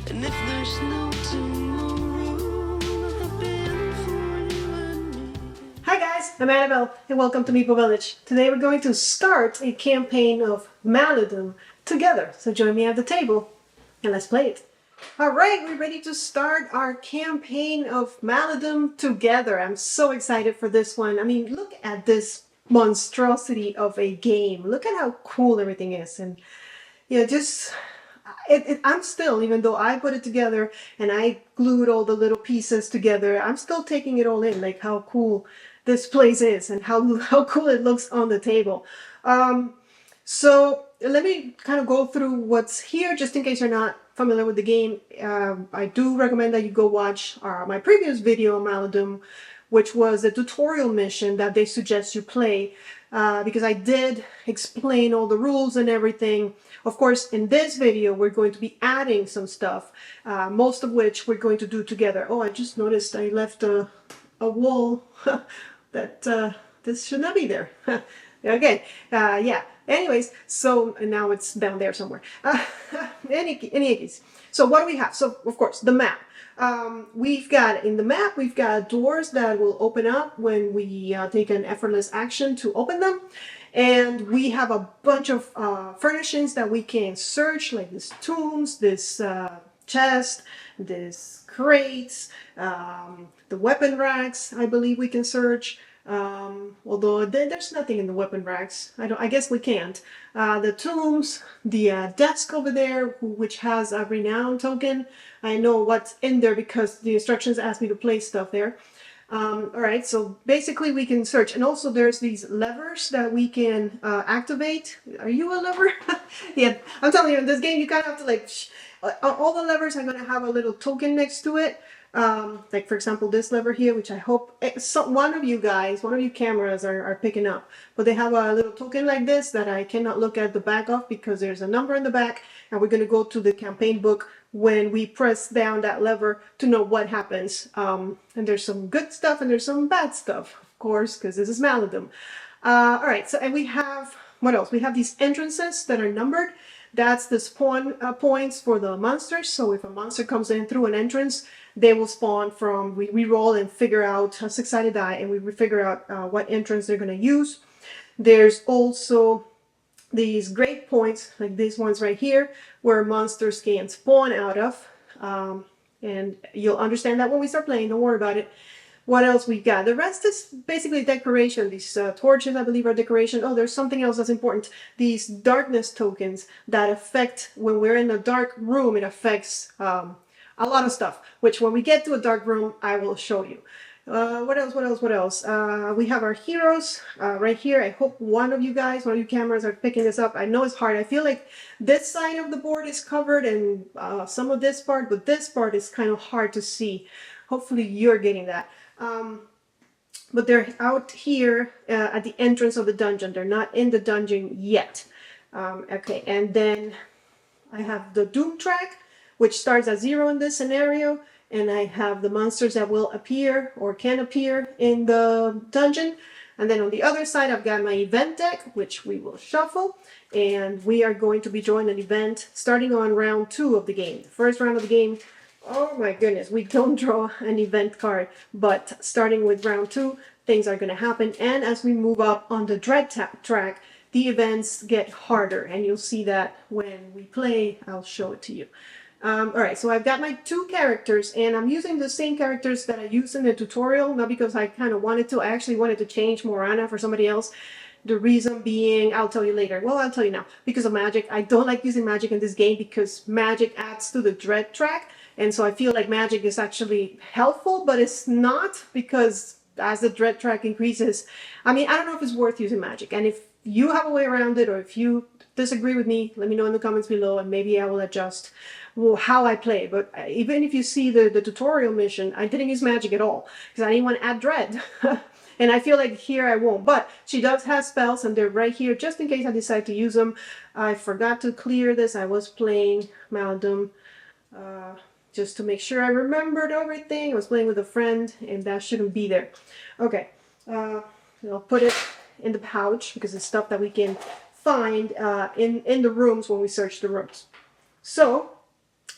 And if there's no tomorrow, I've been for you and me. Hi guys, I'm Annabelle and welcome to Meeple Village. Today we're going to start a campaign of Maladum together. So join me at the table and let's play it. Alright, we're ready to start our campaign of Maladum together. I'm so excited for this one. I mean, look at this monstrosity of a game. Look at how cool everything is. And just I'm still, even though I put it together and I glued all the little pieces together, I'm still taking it all in, like how cool this place is and how cool it looks on the table. So let me kind of go through what's here, just in case you're not familiar with the game. I do recommend that you go watch my previous video on Maladum, which was a tutorial mission that they suggest you play, because I did explain all the rules and everything. Of course, in this video, we're going to be adding some stuff, most of which we're going to do together. Oh, I just noticed I left a wall that this should not be there. Okay, yeah. Anyways, so now it's down there somewhere. Any case, so what do we have? So, of course, the map. We've got, in the map, we've got doors that will open up when we take an effortless action to open them. And we have a bunch of furnishings that we can search, like this tombs, this chest, this crates, the weapon racks, I believe we can search. Although there's nothing in the weapon racks. I guess we can't. The tombs, the desk over there, which has a renown token. I know what's in there because the instructions ask me to place stuff there. Alright, so basically we can search. And also there's these levers that we can activate. Are you a lever? Yeah, I'm telling you, in this game you kind of have to like... all the levers are going to have a little token next to it. Like for example this lever here, which I hope one of you guys, one of you cameras are picking up, but they have a little token like this that I cannot look at the back of because there's a number in the back, and we're going to go to the campaign book when we press down that lever to know what happens. And there's some good stuff and there's some bad stuff, of course, because this is Maladum. Alright, so and we have, what else? We have these entrances that are numbered. That's the spawn points for the monsters. So if a monster comes in through an entrance, they will spawn from, we roll and figure out a 6-sided die, and we figure out what entrance they're going to use. There's also these great points, like these ones right here, where monsters can spawn out of. And you'll understand that when we start playing, don't worry about it. What else we got? The rest is basically decoration. These torches, I believe, are decoration. Oh, there's something else that's important. These darkness tokens that affect, when we're in a dark room, it affects a lot of stuff, which when we get to a dark room, I will show you. What else? We have our heroes right here. I hope one of you cameras are picking this up. I know it's hard. I feel like this side of the board is covered and some of this part, but this part is kind of hard to see. Hopefully you're getting that. But they're out here at the entrance of the dungeon. They're not in the dungeon yet. Okay, and then I have the Doom track, which starts at 0 in this scenario, and I have the monsters that will appear or can appear in the dungeon. And then on the other side, I've got my event deck, which we will shuffle, and we are going to be joining an event starting on round 2 of the game. The first round of the game, oh my goodness, we don't draw an event card, but starting with round 2, things are going to happen. And as we move up on the dread track, the events get harder, and you'll see that when we play. I'll show it to you. Alright, so I've got my 2 characters, and I'm using the same characters that I used in the tutorial, not because I kind of wanted to. I actually wanted to change Morana for somebody else. The reason being, I'll tell you later. Well, I'll tell you now. Because of magic. I don't like using magic in this game because magic adds to the dread track. And so I feel like magic is actually helpful, but it's not, because as the dread track increases, I mean, I don't know if it's worth using magic. And if you have a way around it, or if you disagree with me, let me know in the comments below, and maybe I will adjust how I play. But even if you see the tutorial mission, I didn't use magic at all because I didn't want to add dread. And I feel like here I won't. But she does have spells, and they're right here just in case I decide to use them. I forgot to clear this. I was playing Maladum just to make sure I remembered everything. I was playing with a friend, and that shouldn't be there. Okay, I'll put it in the pouch because it's stuff that we can find in the rooms when we search the rooms. So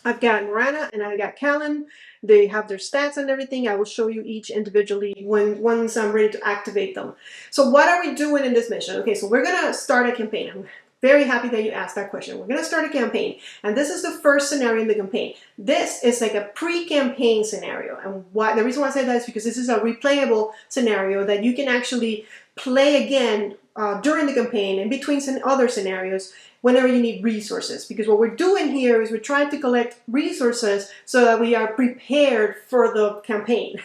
I've got Miranda and I got Callum. They have their stats and everything. I will show you each individually once I'm ready to activate them. So what are we doing in this mission? Okay, so we're gonna start a campaign. I'm very happy that you asked that question. We're gonna start a campaign, and this is the first scenario in the campaign. This is like a pre-campaign scenario, and why the reason why I say that is because this is a replayable scenario that you can actually play again during the campaign in between some other scenarios whenever you need resources, because what we're doing here is we're trying to collect resources so that we are prepared for the campaign.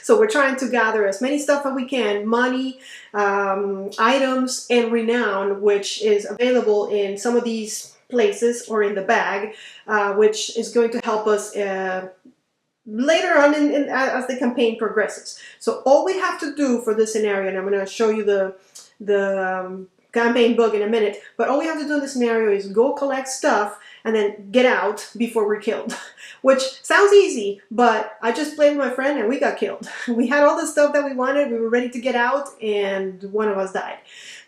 So we're trying to gather as many stuff as we can, money, items, and renown, which is available in some of these places or in the bag, which is going to help us later on as the campaign progresses. So all we have to do for this scenario, and I'm going to show you the campaign book in a minute, but all we have to do in this scenario is go collect stuff and then get out before we're killed. Which sounds easy, but I just played with my friend and we got killed. We had all the stuff that we wanted, we were ready to get out, and one of us died.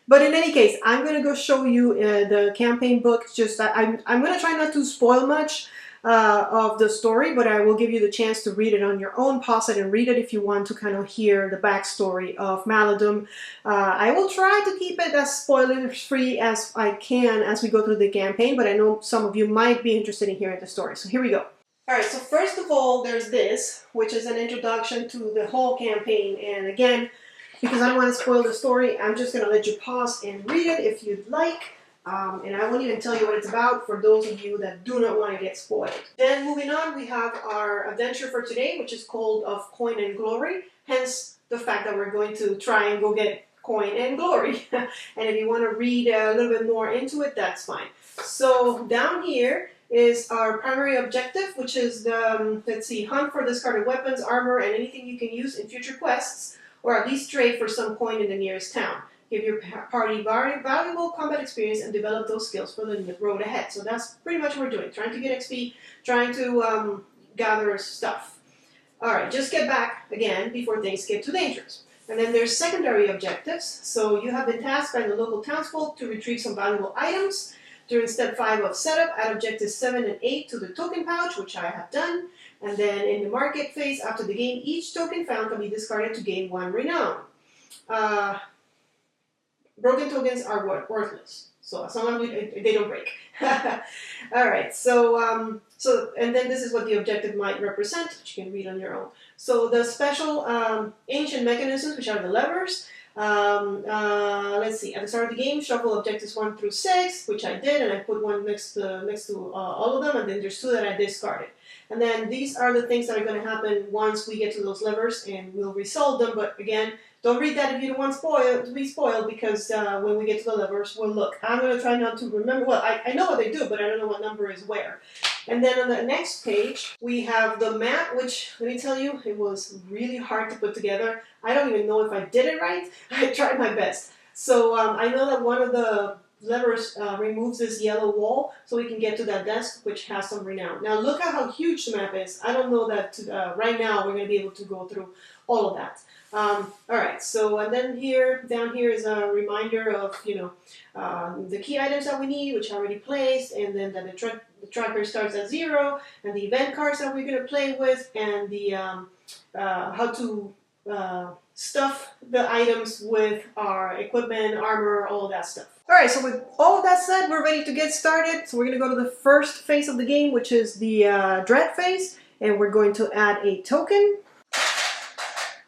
But in any case, I'm going to go show you the campaign book. Just I'm going to try not to spoil much of the story, but I will give you the chance to read it on your own. Pause it and read it if you want to kind of hear the backstory of Maladum. I will try to keep it as spoiler-free as I can as we go through the campaign, but I know some of you might be interested in hearing the story. So here we go. Alright, so first of all, there's this, which is an introduction to the whole campaign. And again, because I don't want to spoil the story, I'm just going to let you pause and read it if you'd like. And I won't even tell you what it's about for those of you that do not want to get spoiled. Then moving on, we have our adventure for today, which is called Of Coin and Glory. Hence the fact that we're going to try and go get coin and glory. And if you want to read a little bit more into it, that's fine. So down here is our primary objective, which is the, let's see, hunt for discarded weapons, armor, and anything you can use in future quests, or at least trade for some coin in the nearest town. Give your party valuable combat experience and develop those skills for the road ahead. So that's pretty much what we're doing. Trying to get XP, trying to gather stuff. Alright, just get back again before things get too dangerous. And then there's secondary objectives. So you have been tasked by the local townsfolk to retrieve some valuable items. During step 5 of setup, add objectives 7 and 8 to the token pouch, which I have done. And then in the market phase after the game, each token found can be discarded to gain 1 renown. Broken tokens are worthless, so as long as they don't break. All right, so and then this is what the objective might represent, which you can read on your own. So the special ancient mechanisms, which are the levers. Let's see. At the start of the game, shuffle objectives 1 through 6, which I did, and I put one next to all of them, and then there's 2 that I discarded. And then these are the things that are going to happen once we get to those levers, and we'll resolve them. But again, don't read that if you don't want to be spoiled, because when we get to the levers, we'll look. I'm going to try not to remember. Well, I know what they do, but I don't know what number is where. And then on the next page, we have the map, which, let me tell you, it was really hard to put together. I don't even know if I did it right. I tried my best. So I know that one of the levers removes this yellow wall so we can get to that desk, which has some renown. Now look at how huge the map is. I don't know that right now we're going to be able to go through all of that. Alright, so and then down here is a reminder of, the key items that we need, which I already placed, and then that the tracker starts at 0, and the event cards that we're going to play with, and the how to stuff the items with our equipment, armor, all of that stuff. Alright, so with all of that said, we're ready to get started. So we're going to go to the first phase of the game, which is the dread phase, and we're going to add a token.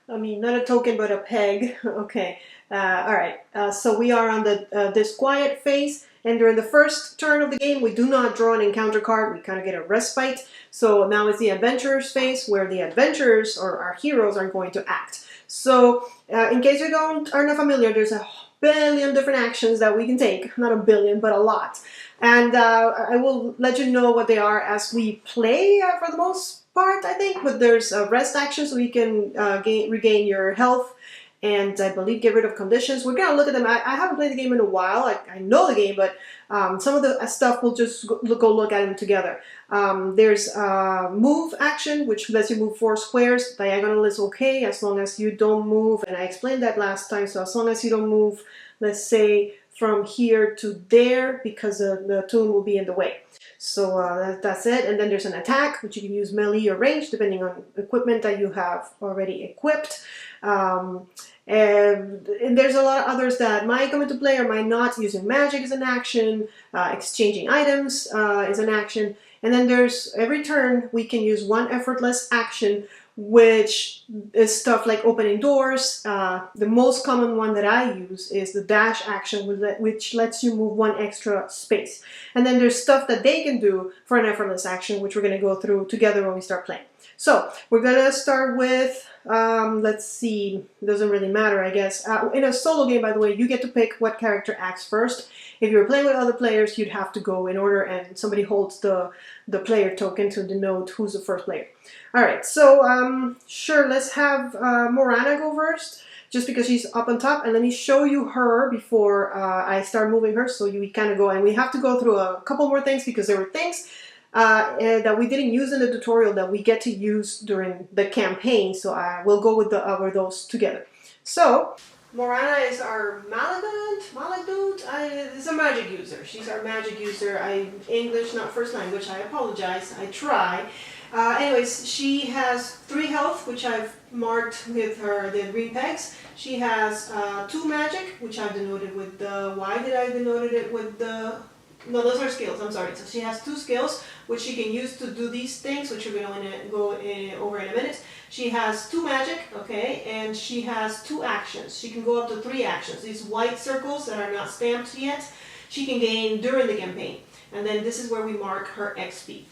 I mean, not a token, but a peg. Okay. Alright. So we are on the disquiet phase, and during the first turn of the game, we do not draw an encounter card. We kind of get a respite. So now it's the adventurers phase, where the adventurers, or our heroes, are going to act. So in case you are not familiar, there's a billion different actions that we can take. Not a billion, but a lot. And I will let you know what they are as we play for the most part, I think. But there's a rest action, so you can regain your health, and I believe get rid of conditions. We're going to look at them. I haven't played the game in a while. I know the game, but some of the stuff we'll just go look at them together. There's move action, which lets you move 4 squares. Diagonal is okay as long as you don't move, and I explained that last time. So as long as you don't move, let's say, from here to there, because the toon will be in the way. So that's it. And then there's an attack, which you can use melee or range, depending on equipment that you have already equipped. And there's a lot of others that might come into play or might not. Using magic is an action, exchanging items is an action, and then there's every turn we can use one effortless action, which is stuff like opening doors. The most common one that I use is the dash action, which lets you move one extra space. And then there's stuff that they can do for an effortless action, which we're going to go through together when we start playing. So we're going to start with, let's see, it doesn't really matter, I guess. In a solo game, by the way, you get to pick what character acts first. If you're playing with other players, you'd have to go in order, and somebody holds the player token to denote who's the first player. All right, so sure, let's have Morana go first, just because she's up on top, and let me show you her before I start moving her, so we kind of go, and we have to go through a couple more things, because there were things that we didn't use in the tutorial that we get to use during the campaign, so we'll go with those together. So, Morana is our Maladum is a magic user. She's our magic user. English, not first language, I apologize, I try. Anyways, she has 3 health, which I've marked with the green pegs. She has 2 magic, which I've denoted with the, why did I denote it with the, no, those are skills, I'm sorry. So she has 2 skills, which she can use to do these things, which we're going to go over in a minute. She has 2 magic, okay, and she has 2 actions. She can go up to 3 actions. These white circles that are not stamped yet, she can gain during the campaign. And then this is where we mark her XP.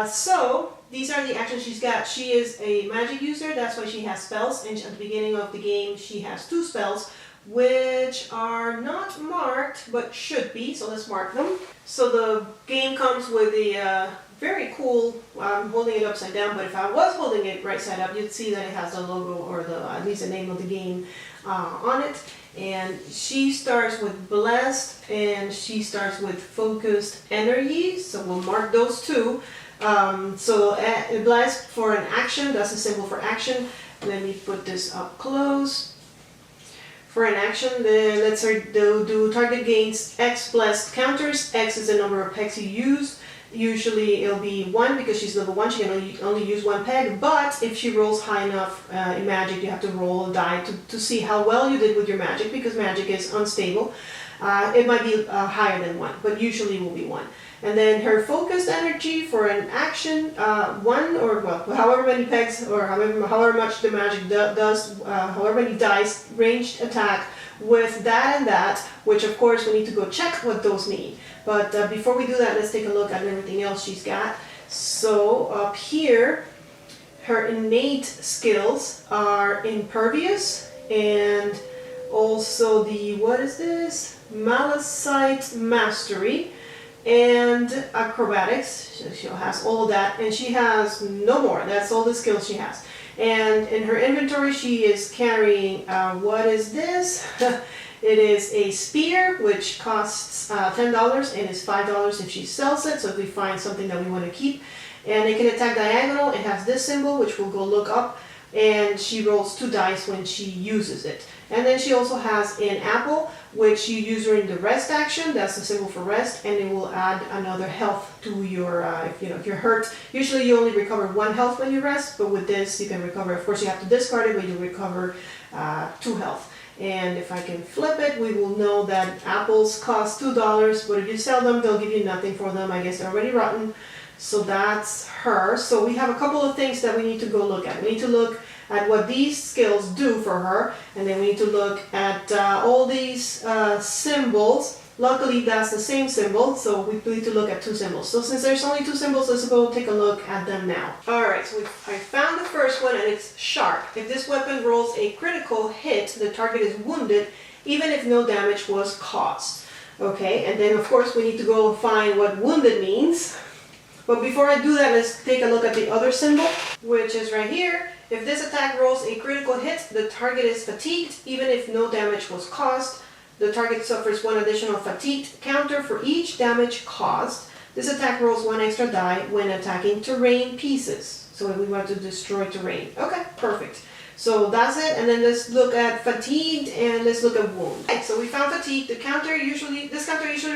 So these are the actions she's got. She is a magic user, that's why she has spells, and at the beginning of the game she has 2 spells, which are not marked but should be, so let's mark them. So the game comes with a very cool, I'm holding it upside down, but if I was holding it right side up, you'd see that it has the logo, or at least the name of the game on it. And she starts with Blessed, and she starts with Focused Energy, so we'll mark those 2. So Blessed for an action, that's a symbol for action. Let me put this up close. For an action, let's do target gains X blessed counters. X is the number of pegs you use. Usually it'll be 1 because she's level 1, she can only use 1 peg, but if she rolls high enough in magic, you have to roll a die to see how well you did with your magic, because magic is unstable. It might be higher than 1, but usually will be 1. And then her focused energy for an action, 1 or, well, however many pegs, or however much the magic does, however many dice, ranged attack with that and that, which of course we need to go check what those mean. But before we do that, let's take a look at everything else she's got. So up here, her innate skills are impervious, and also the, what is this? Malicite Mastery and acrobatics. She has all that, and she has no more. That's all the skills she has. And in her inventory, she is carrying, what is this? It is a spear, which costs $10 and is $5 if she sells it, so if we find something that we want to keep. And it can attack diagonal. It has this symbol, which we'll go look up, and she rolls 2 dice when she uses it. And then she also has an apple, which you use during the rest action. That's the symbol for rest, and it will add another health to your, if you're hurt. Usually you only recover 1 health when you rest, but with this you can recover, of course you have to discard it, but you recover 2 health. And if I can flip it, we will know that apples cost $2, but if you sell them, they'll give you nothing for them. I guess they're already rotten. So that's her. So we have a couple of things that we need to go look at. We need to look at what these skills do for her, and then we need to look at all these symbols. Luckily that's the same symbol, so we need to look at 2 symbols. So since there's only 2 symbols, let's go take a look at them now. Alright, so I found the first one, and it's sharp. If this weapon rolls a critical hit, the target is wounded even if no damage was caused. Okay, and then of course we need to go find what wounded means. But before I do that, let's take a look at the other symbol, which is right here. If this attack rolls a critical hit, the target is fatigued even if no damage was caused. The target suffers 1 additional fatigued counter for each damage caused. This attack rolls 1 extra die when attacking terrain pieces. So we want to destroy terrain. Okay, perfect. So that's it, and then let's look at fatigued and let's look at wound. Okay, so we found fatigue. This counter usually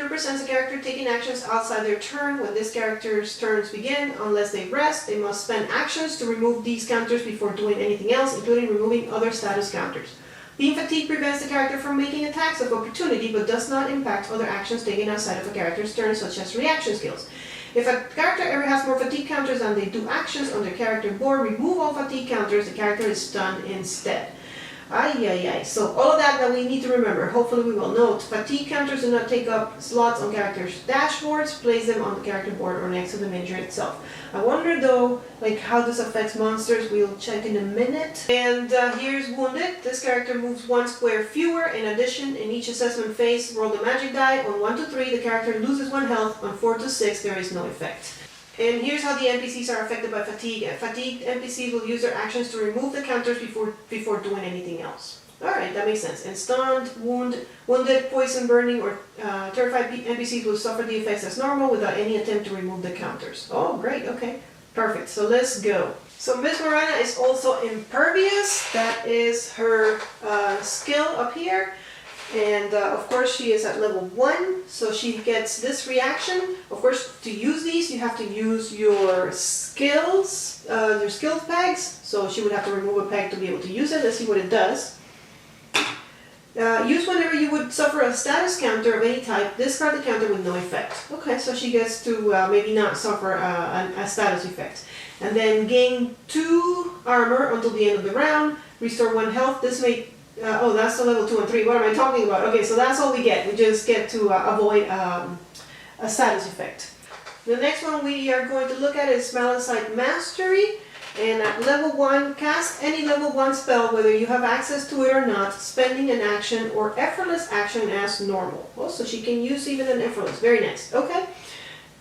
represents a character taking actions outside their turn. When this character's turns begin, unless they rest, they must spend actions to remove these counters before doing anything else, including removing other status counters. Being fatigued prevents the character from making attacks of opportunity, but does not impact other actions taken outside of a character's turn, such as reaction skills. If a character ever has more fatigue counters than they do actions on their character board, remove all fatigue counters, the character is stunned instead. So all of that we need to remember. Hopefully we will note. Fatigue counters do not take up slots on characters' dashboards. Place them on the character board or next to the miniature itself. I wonder though, like how this affects monsters. We'll check in a minute. And here's wounded. This character moves 1 square fewer. In addition, in each assessment phase, roll the magic die. On 1 to 3, the character loses 1 health. On 4 to 6, there is no effect. And here's how the NPCs are affected by fatigue. Fatigued NPCs will use their actions to remove the counters before doing anything else. Alright, that makes sense. And stunned, wounded, poison, burning, or terrified NPCs will suffer the effects as normal without any attempt to remove the counters. Oh, great, okay. Perfect, so let's go. So Miss Morana is also impervious. That is her skill up here. And of course she is at level 1, so she gets this reaction. Of course, to use these you have to use your skills pegs. So she would have to remove a peg to be able to use it. Let's see what it does. Use whenever you would suffer a status counter of any type. Discard the counter with no effect. Okay, so she gets to maybe not suffer a status effect. And then gain 2 armor until the end of the round. Restore 1 health. This may oh, that's the level 2 and 3. What am I talking about? Okay, so that's all we get. We just get to avoid a status effect. The next one we are going to look at is Maladum Mastery. And at level 1, cast any level 1 spell, whether you have access to it or not, spending an action or effortless action as normal. Oh, so she can use even an effortless. Very nice. Okay.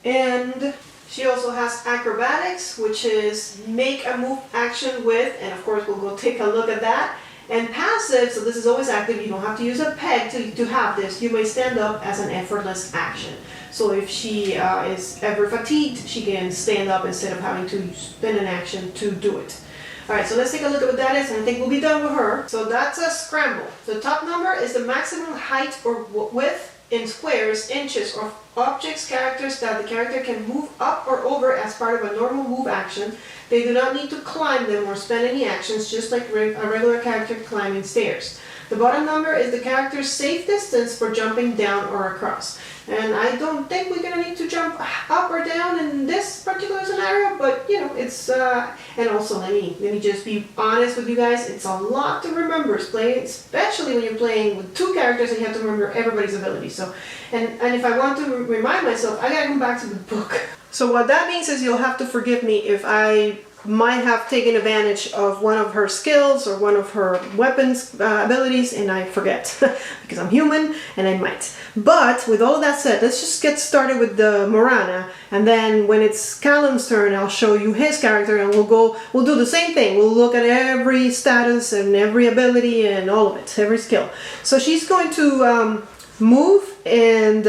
And she also has acrobatics, which is make a move action with, and of course we'll go take a look at that. And passive, so this is always active, you don't have to use a peg to have this. You may stand up as an effortless action. So if she is ever fatigued, she can stand up instead of having to spend an action to do it. Alright, so let's take a look at what that is, and I think we'll be done with her. So that's a scramble. The top number is the maximum height or width in squares, inches, or objects, characters that the character can move up or over as part of a normal move action. They do not need to climb them or spend any actions, just like a regular character climbing stairs. The bottom number is the character's safe distance for jumping down or across. And I don't think we're going to need to jump up or down in this particular scenario, but you know, it's, and also let me just be honest with you guys, it's a lot to remember, especially when you're playing with 2 characters and you have to remember everybody's abilities. So, and if I want to remind myself, I gotta go back to the book. So what that means is you'll have to forgive me if I might have taken advantage of one of her skills or one of her weapons abilities and I forget because I'm human and I might. But with all of that said, let's just get started with the Morana, and then when it's Callum's turn I'll show you his character and we'll do the same thing. We'll look at every status and every ability and all of it, every skill. So she's going to move and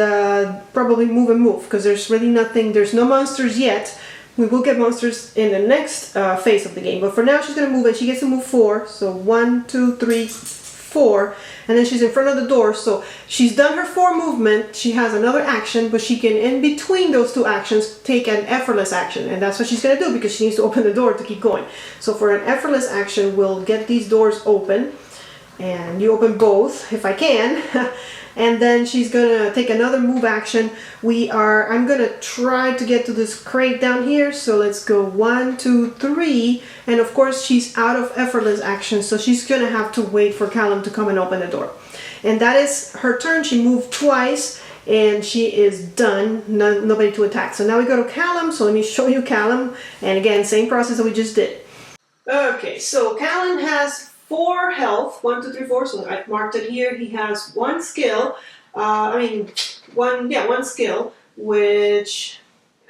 probably move and move because there's really nothing, there's no monsters yet. We will get monsters in the next phase of the game, but for now she's going to move and she gets to move 4. So 1, 2, 3, 4, and then she's in front of the door. So she's done her 4 movement, she has another action, but she can, in between those 2 actions, take an effortless action, and that's what she's going to do because she needs to open the door to keep going. So for an effortless action, we'll get these doors open, and you open both, if I can. And then she's gonna take another move action. I'm gonna try to get to this crate down here. So let's go 1, 2, 3. And of course she's out of effortless action. So she's gonna have to wait for Callum to come and open the door. And that is her turn. She moved twice and she is done. Nobody to attack. So now we go to Callum. So let me show you Callum. And again, same process that we just did. Okay, so Callum has 4 health, 1, 2, 3, 4, so I've marked it here. He has 1 skill, one skill, which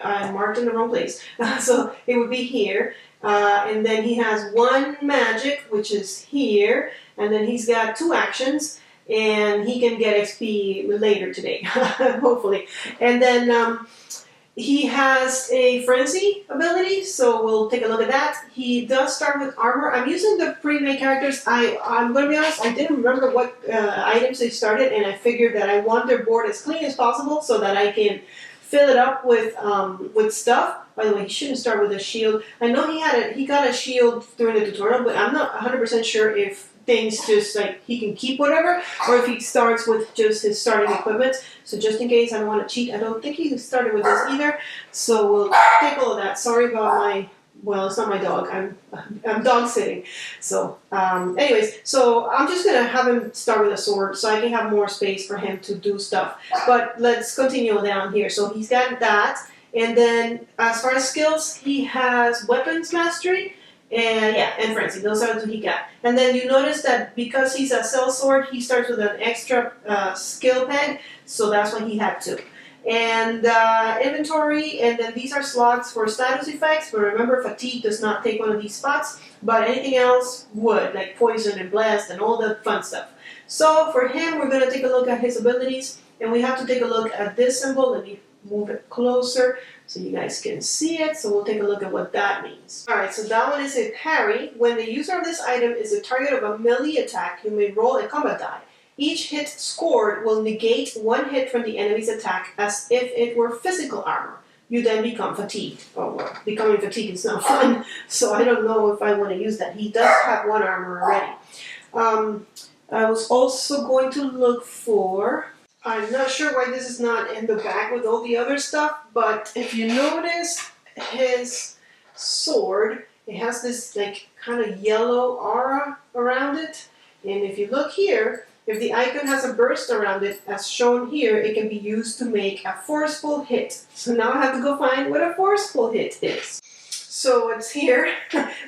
I marked in the wrong place. So it would be here. And then he has 1 magic, which is here. And then he's got 2 actions, and he can get XP later today, hopefully. And then He has a frenzy ability, so we'll take a look at that. He does start with armor. I'm using the pre-made characters. I'm going to be honest, I didn't remember what items they started, and I figured that I want their board as clean as possible so that I can fill it up with stuff. By the way, he shouldn't start with a shield. I know he got a shield during the tutorial, but I'm not 100% sure if things just like he can keep whatever, or if he starts with just his starting equipment. So just in case I don't want to cheat, I don't think he started with this either. So we'll take all of that. Sorry about my, well, it's not my dog. I'm dog sitting. So anyways, so I'm just gonna have him start with a sword so I can have more space for him to do stuff. But let's continue down here. So he's got that, and then as far as skills, he has weapons mastery. And frenzy, those are the two he got. And then you notice that because he's a sellsword, he starts with an extra skill peg, so that's why he had two. And inventory, and then these are slots for status effects, but remember fatigue does not take one of these spots, but anything else would, like poison and blast and all the fun stuff. So for him, we're going to take a look at his abilities, and we have to take a look at this symbol. Let me move it closer so you guys can see it. So we'll take a look at what that means. Alright, so that one is a parry. When the user of this item is the target of a melee attack, you may roll a combat die. Each hit scored will negate one hit from the enemy's attack as if it were physical armor. You then become fatigued. Oh well, becoming fatigued is not fun, so I don't know if I want to use that. He does have one armor already. I was also going to look for, I'm not sure why this is not in the bag with all the other stuff, but if you notice his sword, it has this like kind of yellow aura around it. And if you look here, if the icon has a burst around it, as shown here, it can be used to make a forceful hit. So now I have to go find what a forceful hit is. So it's here.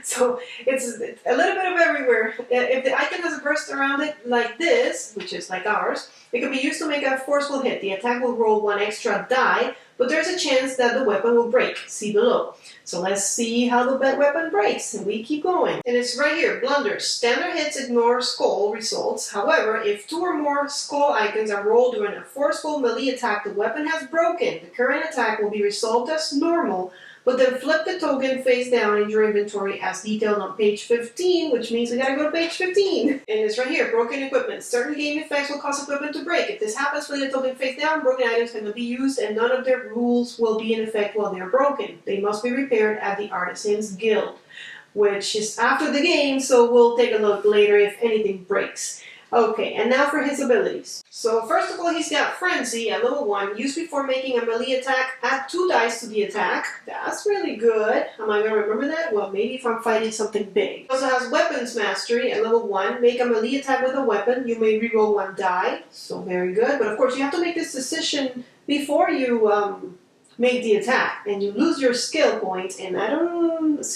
So it's a little bit of everywhere. If the icon has a burst around it like this, which is like ours, it can be used to make a forceful hit. The attack will roll one extra die, but there's a chance that the weapon will break. See below. So let's see how the weapon breaks, and we keep going. And it's right here, blunders. Standard hits ignore skull results. However, if two or more skull icons are rolled during a forceful melee attack, the weapon has broken. The current attack will be resolved as normal, but then flip the token face down in your inventory as detailed on page 15, which means we gotta go to page 15. And it's right here, broken equipment. Certain game effects will cause equipment to break. If this happens, flip the token face down, broken items cannot be used, and none of their rules will be in effect while they are broken. They must be repaired at the Artisan's Guild, which is after the game, so we'll take a look later if anything breaks. Okay, and now for his abilities. So first of all, he's got Frenzy at level 1, used before making a melee attack, add 2 dice to the attack. That's really good. Am I going to remember that? Well, maybe if I'm fighting something big. He also has Weapons Mastery at level 1, make a melee attack with a weapon, you may reroll 1 die. So very good, but of course you have to make this decision before you make the attack, and you lose your skill point, and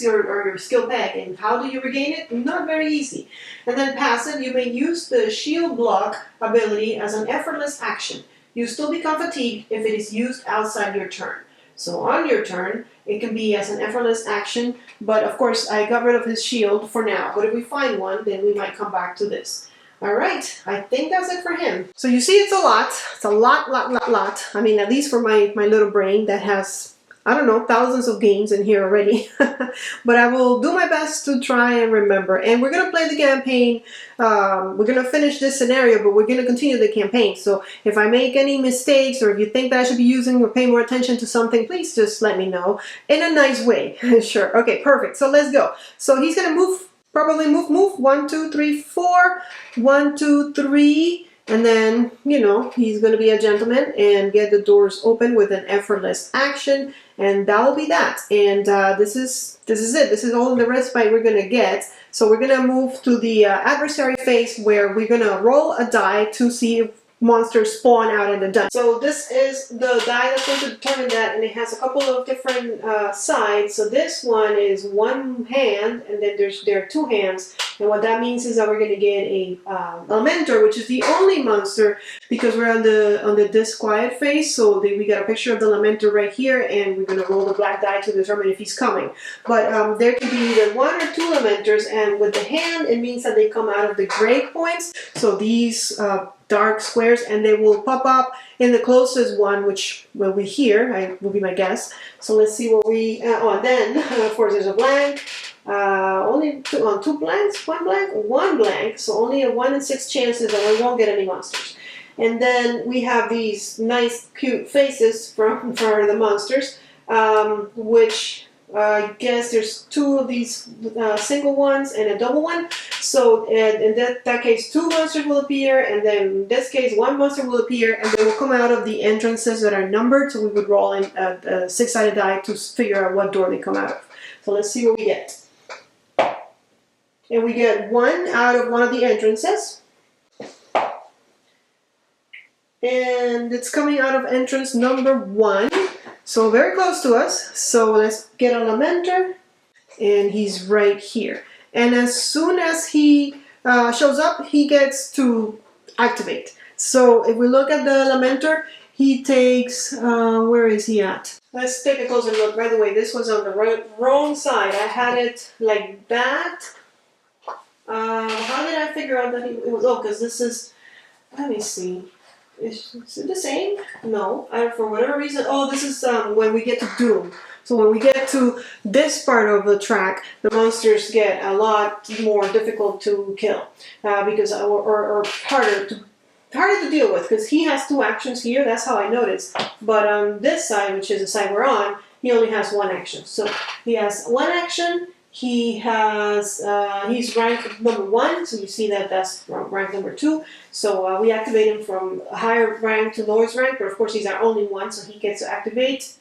your skill peg, and how do you regain it? Not very easy. And then passive, you may use the shield block ability as an effortless action. You still become fatigued if it is used outside your turn. So on your turn, it can be as an effortless action, but of course I got rid of his shield for now, but if we find one, then we might come back to this. Alright, I think that's it for him. So you see it's a lot. It's a lot. I mean, at least for my little brain that has, I don't know, thousands of games in here already. But I will do my best to try and remember. And we're going to play the campaign. We're going to finish this scenario, but we're going to continue the campaign. So if I make any mistakes, or if you think that I should be using or pay more attention to something, please just let me know in a nice way. Sure. Okay, perfect. So let's go. So he's going to move. Probably move, 1, 2, 3, 4, 1, 2, 3, and then, you know, he's going to be a gentleman and get the doors open with an effortless action, and that will be that. And this is it. This is all the respite we're going to get. So we're going to move to the adversary phase, where we're going to roll a die to see if monsters spawn out in the dungeon. So this is the die that's going to determine that, and it has a couple of different sides. So this one is one hand, and then there are 2 hands. And what that means is that we're going to get a Lamentor, which is the only monster, because we're on the disquiet phase. So we got a picture of the Lamentor right here, and we're going to roll the black die to determine if he's coming. But there can be either 1 or 2 Lamentors, and with the hand, it means that they come out of the grave points. So these dark squares, and they will pop up in the closest one, which will be here, will be my guess. So let's see what we, and then of course there's a blank, only two blanks, one blank, so only a 1 in 6 chances that we won't get any monsters. And then we have these nice cute faces for the monsters, which I guess there's 2 of these single ones and a double one. So in that case, 2 monsters will appear, and then in this case, 1 monster will appear, and they will come out of the entrances that are numbered. So we would roll in a 6-sided die to figure out what door they come out of. So let's see what we get. And we get 1 out of one of the entrances. And it's coming out of entrance number 1. So very close to us. So let's get a Lamenter, and he's right here. And as soon as he shows up, he gets to activate. So if we look at the Lamenter, he takes, where is he at? Let's take a closer look. By the way, this was on the wrong side. I had it like that. How did I figure out that it was, because this is, let me see. Is it the same? No, for whatever reason. Oh, this is when we get to Doom. So when we get to this part of the track, the monsters get a lot more difficult to kill, because or harder to deal with, because he has 2 actions here. That's how I noticed. But on this side, which is the side we're on, he only has 1 action. So he has 1 action. He has, he's rank number 1, so you see that that's rank number 2. So we activate him from higher rank to lowest rank, but of course he's our only one, so he gets to activate.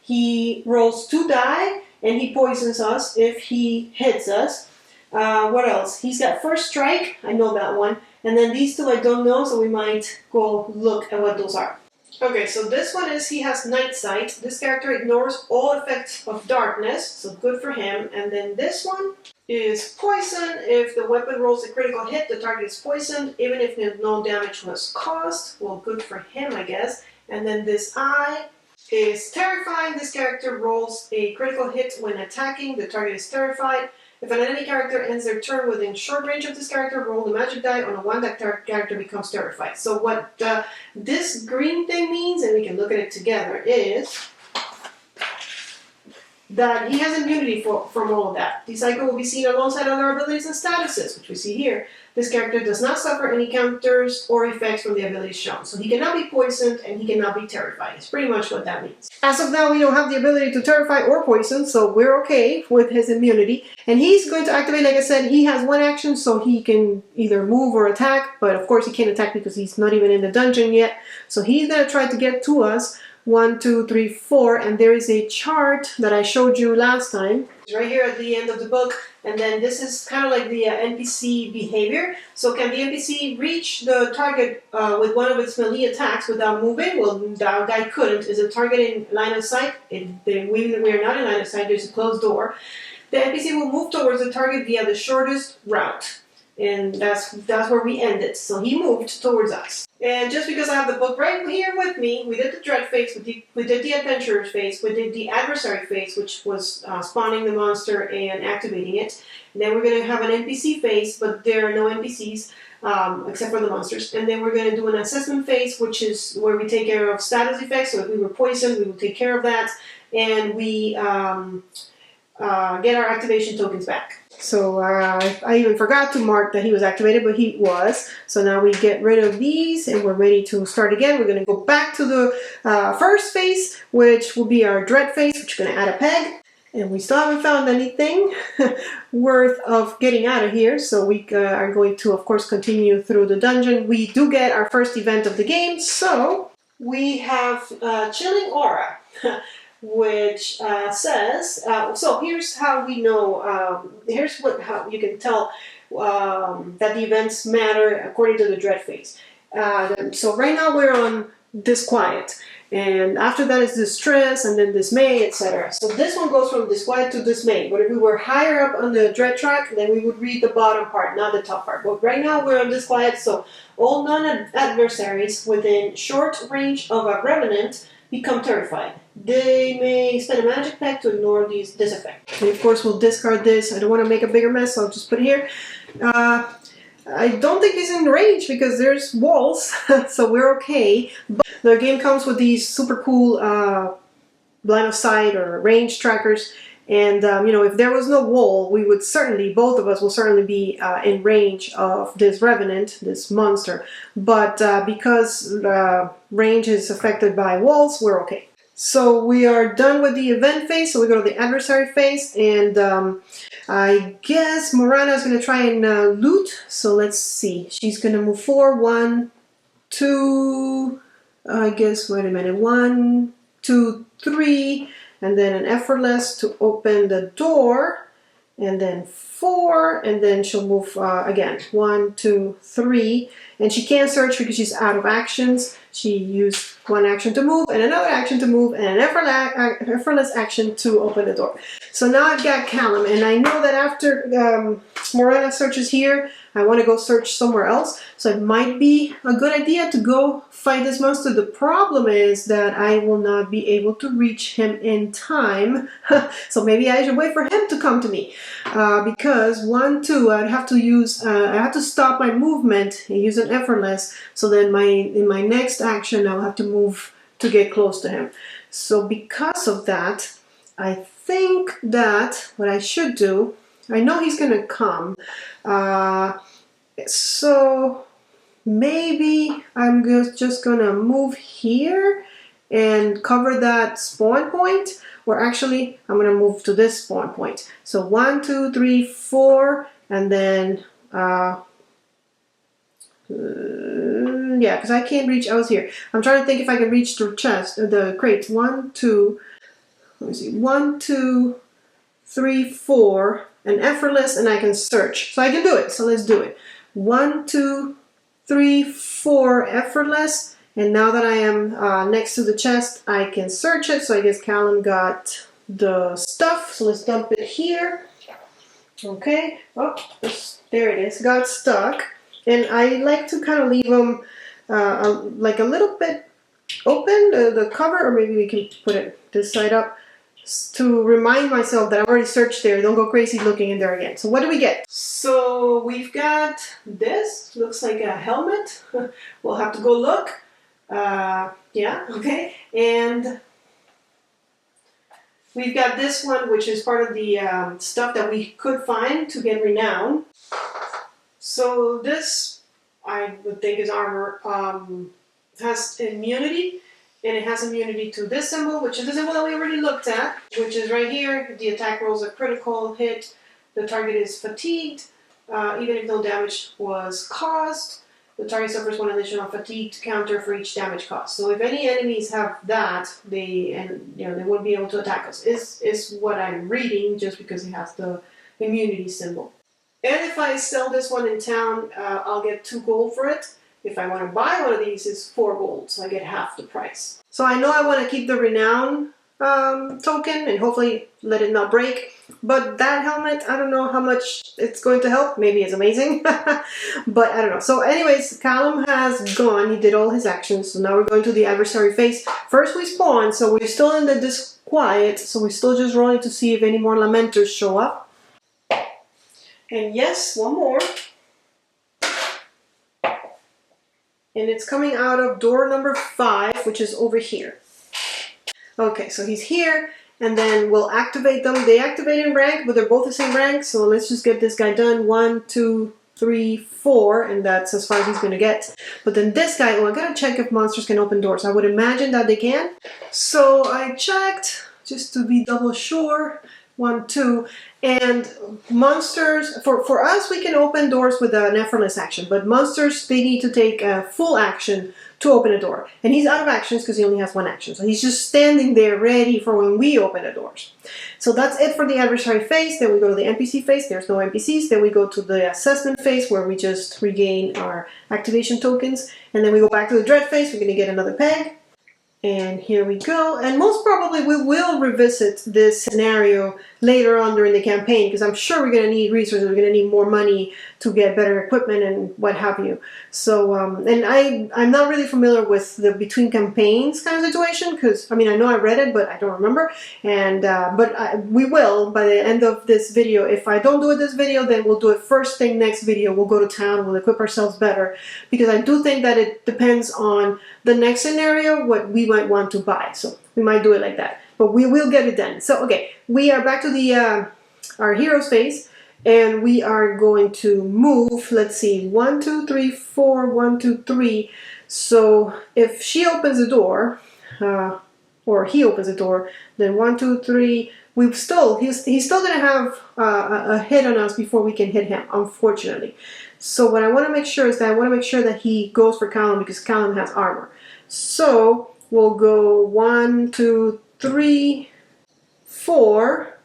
He rolls 2 die, and he poisons us if he hits us. What else? He's got first strike, I know that one. And then these 2 I don't know, so we might go look at what those are. Okay, so this one is, he has Night Sight. This character ignores all effects of darkness, so good for him. And then this one is Poison. If the weapon rolls a critical hit, the target is poisoned, even if no damage was caused. Well, good for him, I guess. And then this Eye is Terrifying. This character rolls a critical hit when attacking. The target is terrified. If an enemy character ends their turn within short range of this character, roll the magic die. On a 1, that character becomes terrified. So what this green thing means, and we can look at it together, is that he has immunity from all of that. The cycle will be seen alongside other abilities and statuses, which we see here. This character does not suffer any counters or effects from the abilities shown. So he cannot be poisoned, and he cannot be terrified. It's pretty much what that means. As of now, we don't have the ability to terrify or poison, so we're okay with his immunity. And he's going to activate, like I said, he has 1 action, so he can either move or attack, but of course he can't attack because he's not even in the dungeon yet. So he's going to try to get to us. 1, 2, 3, 4, and there is a chart that I showed you last time. It's right here at the end of the book, and then this is kind of like the NPC behavior. So can the NPC reach the target with one of its melee attacks without moving? Well, that guy couldn't. Is the target in line of sight? We are not in line of sight, there's a closed door. The NPC will move towards the target via the shortest route. And that's where we ended. So he moved towards us. And just because I have the book right here with me, we did the Dread phase, we did the Adventurers phase, we did the Adversary phase, which was spawning the monster and activating it. And then we're going to have an NPC phase, but there are no NPCs except for the monsters. And then we're going to do an assessment phase, which is where we take care of status effects. So if we were poisoned, we will take care of that. And we get our activation tokens back. So I even forgot to mark that he was activated, but he was. So now we get rid of these and we're ready to start again. We're going to go back to the first phase, which will be our Dread phase, which we're going to add a peg. And we still haven't found anything worth of getting out of here. So we are going to, of course, continue through the dungeon. We do get our first event of the game. So we have Chilling Aura. Which says, so here's how we know, here's how you can tell that the events matter according to the Dread phase. So right now we're on Disquiet, and after that is Distress, and then Dismay, etc. So this one goes from Disquiet to Dismay, but if we were higher up on the Dread track, then we would read the bottom part, not the top part. But right now we're on Disquiet, so all non-adversaries within short range of a Revenant become terrified. They may spend a magic pack to ignore this effect. And of course we'll discard this. I don't want to make a bigger mess, so I'll just put it here. I don't think he's in range because there's walls, so we're okay. But the game comes with these super cool line of sight or range trackers, and you know, if there was no wall, we would certainly, both of us will certainly be in range of this revenant, this monster. But because range is affected by walls, we're okay. So we are done with the event phase, so we go to the adversary phase, and I guess Morana is going to try and loot. So let's see. She's going to move forward. 1, 2, I guess, wait a minute. 1, 2, 3, and then an effortless to open the door, and then 4, and then she'll move again. 1, 2, 3, and she can't search because she's out of actions. She used one action to move, and another action to move, and an effortless action to open the door. So now I've got Callum, and I know that after Morana searches here, I want to go search somewhere else. So it might be a good idea to go fight this monster. The problem is that I will not be able to reach him in time. So maybe I should wait for him to come to me. Because 1, 2, I'd have to use, I have to stop my movement and use an effortless. So then in my next action, I'll have to move to get close to him. So because of that, I think that what I should do, I know he's going to come. So maybe I'm just going to move here and cover that spawn point. Or actually, I'm going to move to this spawn point. So 1, 2, 3, 4, and then yeah, because I can't reach. I was here. I'm trying to think if I can reach the chest, the crate. 1, 2. Let me see. 1, 2, 3, 4, and effortless, and I can search. So I can do it. So let's do it. 1, 2, 3, 4, effortless. And now that I am next to the chest, I can search it. So I guess Callum got the stuff. So let's dump it here. Okay. Oh, there it is. Got stuck. And I like to kind of leave them like a little bit open, the cover, or maybe we can put it this side up to remind myself that I already searched there. Don't go crazy looking in there again. So what do we get? So we've got this. Looks like a helmet. We'll have to go look. Yeah, okay. And we've got this one, which is part of the stuff that we could find to get renown. So this, I would think, is armor. Has immunity, and it has immunity to this symbol, which is the symbol that we already looked at, which is right here. If the attack rolls a critical hit, the target is fatigued, even if no damage was caused. The target suffers 1 additional fatigue counter for each damage caused. So if any enemies have that, they won't be able to attack us. Is what I'm reading, just because it has the immunity symbol. And if I sell this one in town, I'll get 2 gold for it. If I want to buy one of these, it's 4 gold, so I get half the price. So I know I want to keep the renown token and hopefully let it not break. But that helmet, I don't know how much it's going to help. Maybe it's amazing, but I don't know. So anyways, Callum has gone. He did all his actions. So now we're going to the adversary phase. First we spawn, so we're still in the disquiet. So we're still just rolling to see if any more lamenters show up. And yes, one more. And it's coming out of door number 5, which is over here. Okay, so he's here, and then we'll activate them. They activate in rank, but they're both the same rank, so let's just get this guy done. 1, 2, 3, 4, and that's as far as he's gonna get. But then this guy, oh, I gotta check if monsters can open doors. I would imagine that they can. So I checked, just to be double sure. 1, 2, and monsters, for us, we can open doors with an effortless action, but monsters, they need to take a full action to open a door. And he's out of actions because he only has 1 action. So he's just standing there ready for when we open the doors. So that's it for the adversary phase. Then we go to the NPC phase. There's no NPCs. Then we go to the assessment phase where we just regain our activation tokens. And then we go back to the dread phase. We're going to get another peg. And here we go. And most probably we will revisit this scenario later on during the campaign, because I'm sure we're going to need resources, we're going to need more money to get better equipment and what have you. So, and I'm not really familiar with the between campaigns kind of situation, because, I mean, I know I read it, but I don't remember, and, we will, by the end of this video. If I don't do it this video, then we'll do it first thing next video. We'll go to town, we'll equip ourselves better, because I do think that it depends on the next scenario, what we might want to buy. So we might do it like that, but we will get it done. So, okay, we are back to the our heroes phase, and we are going to move. Let's see, 1, 2, 3, 4, 1, 2, 3. So if she opens the door, or he opens the door, then 1, 2, 3. He's still gonna have a hit on us before we can hit him, unfortunately. So what I want to make sure is that I want to make sure that he goes for Callum, because Callum has armor. So we'll go 1, 2, 3, 4,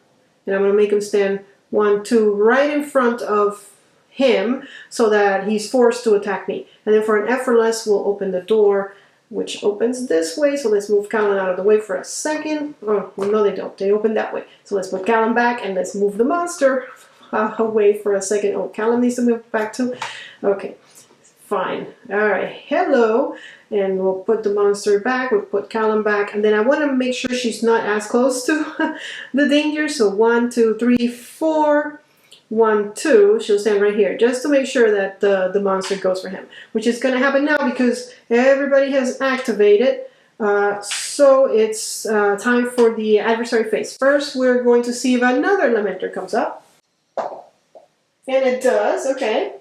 and I'm going to make him stand 1, 2 right in front of him so that he's forced to attack me. And then for an effortless, we'll open the door, which opens this way. So let's move Callum out of the way for a second. Oh, no, they don't. They open that way. So let's put Callum back, and let's move the monster away for a second. Oh, Callum needs to move back too. Okay, fine. All right, hello. And we'll put the monster back. We'll put Callum back. And then I want to make sure she's not as close to the danger. So 1, 2, 3, 4. 1, 2, she'll stand right here, just to make sure that the monster goes for him, which is going to happen now because everybody has activated. So it's time for the adversary phase. First, we're going to see if another Lamenter comes up. And it does, okay.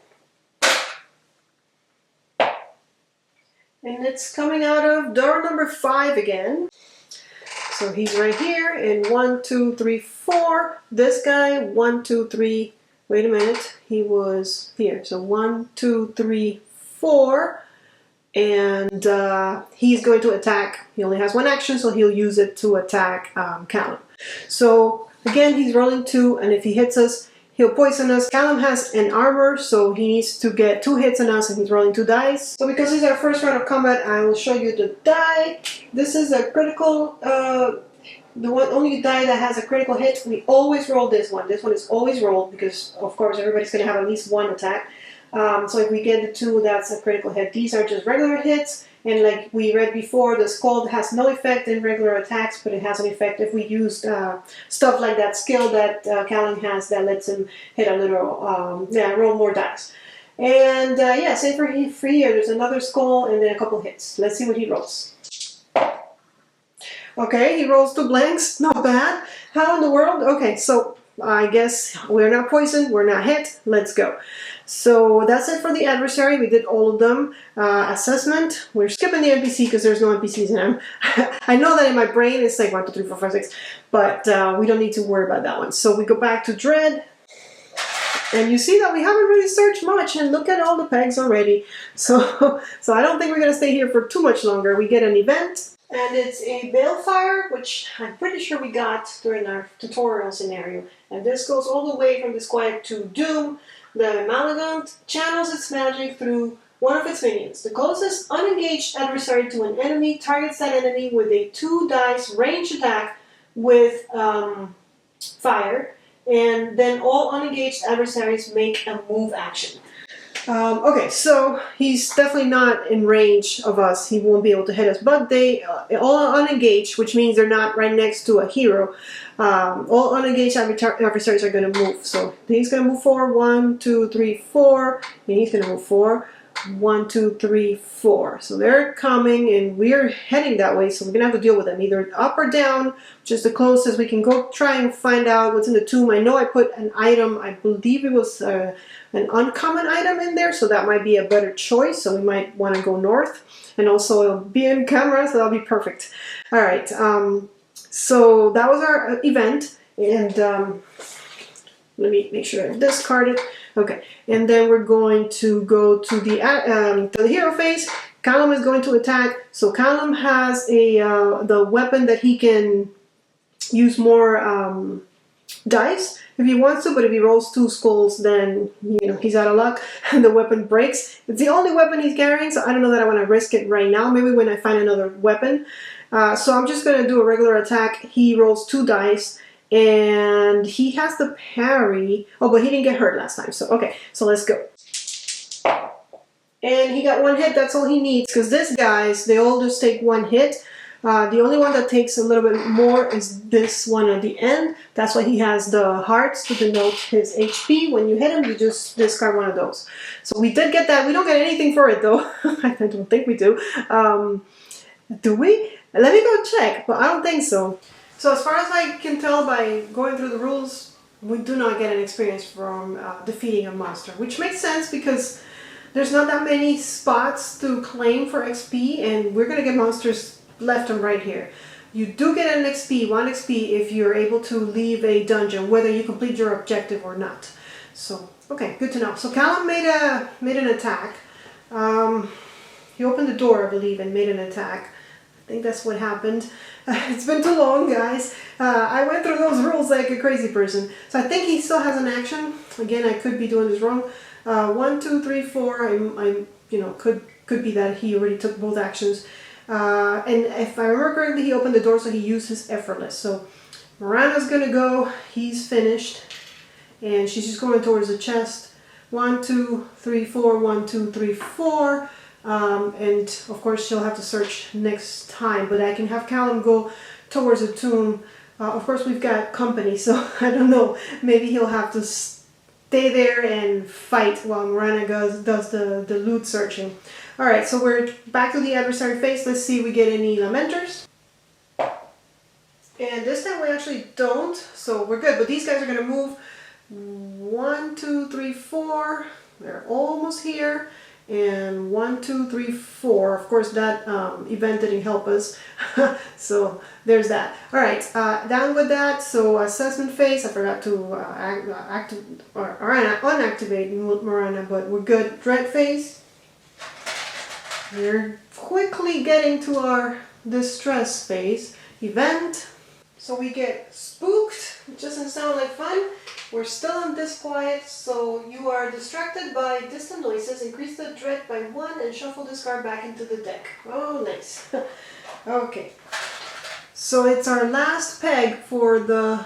And it's coming out of door number 5 again. So he's right here, and 1, 2, 3, 4. This guy, 1, 2, 3. Wait a minute, he was here. So 1, 2, 3, 4. And he's going to attack. He only has 1 action, so he'll use it to attack Callum. So again, he's rolling 2, and if he hits us, he'll poison us. Callum has an armor, so he needs to get 2 hits on us, and he's rolling 2 dice. So because this is our first round of combat, I will show you the die. This is a critical, only die that has a critical hit. We always roll this one. This one is always rolled because, of course, everybody's going to have at least 1 attack. So if we get the 2, that's a critical hit. These are just regular hits. And like we read before, the skull has no effect in regular attacks, but it has an effect if we use stuff like that skill that Callum has that lets him hit a little, roll more dice. And yeah, same for here. There's another skull and then a couple hits. Let's see what he rolls. Okay, he rolls 2 blanks. Not bad. How in the world? Okay, so I guess we're not poisoned. We're not hit. Let's go. So that's it for the adversary. We did all of them. Assessment. We're skipping the NPC because there's no NPCs in them. I know that in my brain it's like 1, 2, 3, 4, 5, 6, but we don't need to worry about that one. So we go back to Dread. And you see that we haven't really searched much, and look at all the pegs already. So I don't think we're going to stay here for too much longer. We get an event, and it's a Balefire, which I'm pretty sure we got during our tutorial scenario. And this goes all the way from Disquiet to Doom. The Maladum channels its magic through one of its minions. The closest unengaged adversary to an enemy targets that enemy with a 2 dice range attack with fire. And then all unengaged adversaries make a move action. Okay, so he's definitely not in range of us. He won't be able to hit us. But they all are unengaged, which means they're not right next to a hero. All unengaged adversaries are going to move. So he's going to move 4. 1, 2, 3, 4. And he's going to move 4. 1, 2, 3, 4. So they're coming, and we're heading that way. So we're going to have to deal with them either up or down, which is the closest. We can go try and find out what's in the tomb. I know I put an item. I believe it was an uncommon item in there, so that might be a better choice. So we might want to go north, and also it'll be in camera, so that'll be perfect. All right. So that was our event, and let me make sure I discard it. Okay, and then we're going to go to the hero phase. Callum is going to attack. So Callum has the weapon that he can use more dice if he wants to, but if he rolls 2 skulls, then he's out of luck and the weapon breaks. It's the only weapon he's carrying, so I don't know that I want to risk it right now. Maybe when I find another weapon. So I'm just going to do a regular attack. He rolls 2 dice, And he has the parry. Oh, but he didn't get hurt last time. So, okay. So let's go. And he got one hit. That's all he needs. Because these guys, they all just take one hit. The only one that takes a little bit more is this one at the end. That's why he has the hearts to denote his HP. When you hit him, you just discard one of those. So we did get that. We don't get anything for it, though. I don't think we do. Do we? Let me go check, but I don't think so. So as far as I can tell by going through the rules, we do not get an experience from defeating a monster, which makes sense because there's not that many spots to claim for XP, and we're going to get monsters left and right here. You do get an XP, 1 XP, if you're able to leave a dungeon, whether you complete your objective or not. So, okay, good to know. So Callum made an attack. He opened the door, I believe, and made an attack. I think that's what happened. It's been too long, guys. I went through those rules like a crazy person. So I think he still has an action. Again, I could be doing this wrong. 1, 2, 3, 4. Could be that he already took both actions. And if I remember correctly, he opened the door, so he used his effortless. So Mirana's gonna go. He's finished, and she's just going towards the chest. 1, 2, 3, 4. 1, 2, 3, 4. And of course she'll have to search next time, but I can have Callum go towards the tomb. Of course we've got company, so I don't know, maybe he'll have to stay there and fight while Mirana does the loot searching. Alright, so we're back to the adversary phase. Let's see if we get any lamenters. And this time we actually don't, so we're good, but these guys are going to move 1, 2, 3, 4. They're almost here. And 1, 2, 3, 4. Of course, that event didn't help us. So there's that. All right, down with that. So assessment phase. I forgot to unactivate Mirana, but we're good. Dread phase. We're quickly getting to our distress phase. Event. So we get spooked. It doesn't sound like fun. We're still in disquiet, so you are distracted by distant noises. Increase the dread by 1 and shuffle this card back into the deck. Oh, nice. Okay. So it's our last peg for the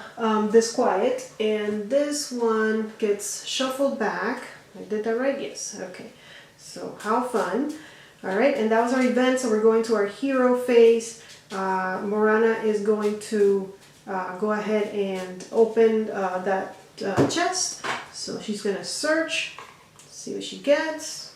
disquiet, and this one gets shuffled back. I did that right? Yes. Okay. So how fun. All right, and that was our event, so we're going to our hero phase. Mirana is going to go ahead and open that chest. So she's going to search, see what she gets.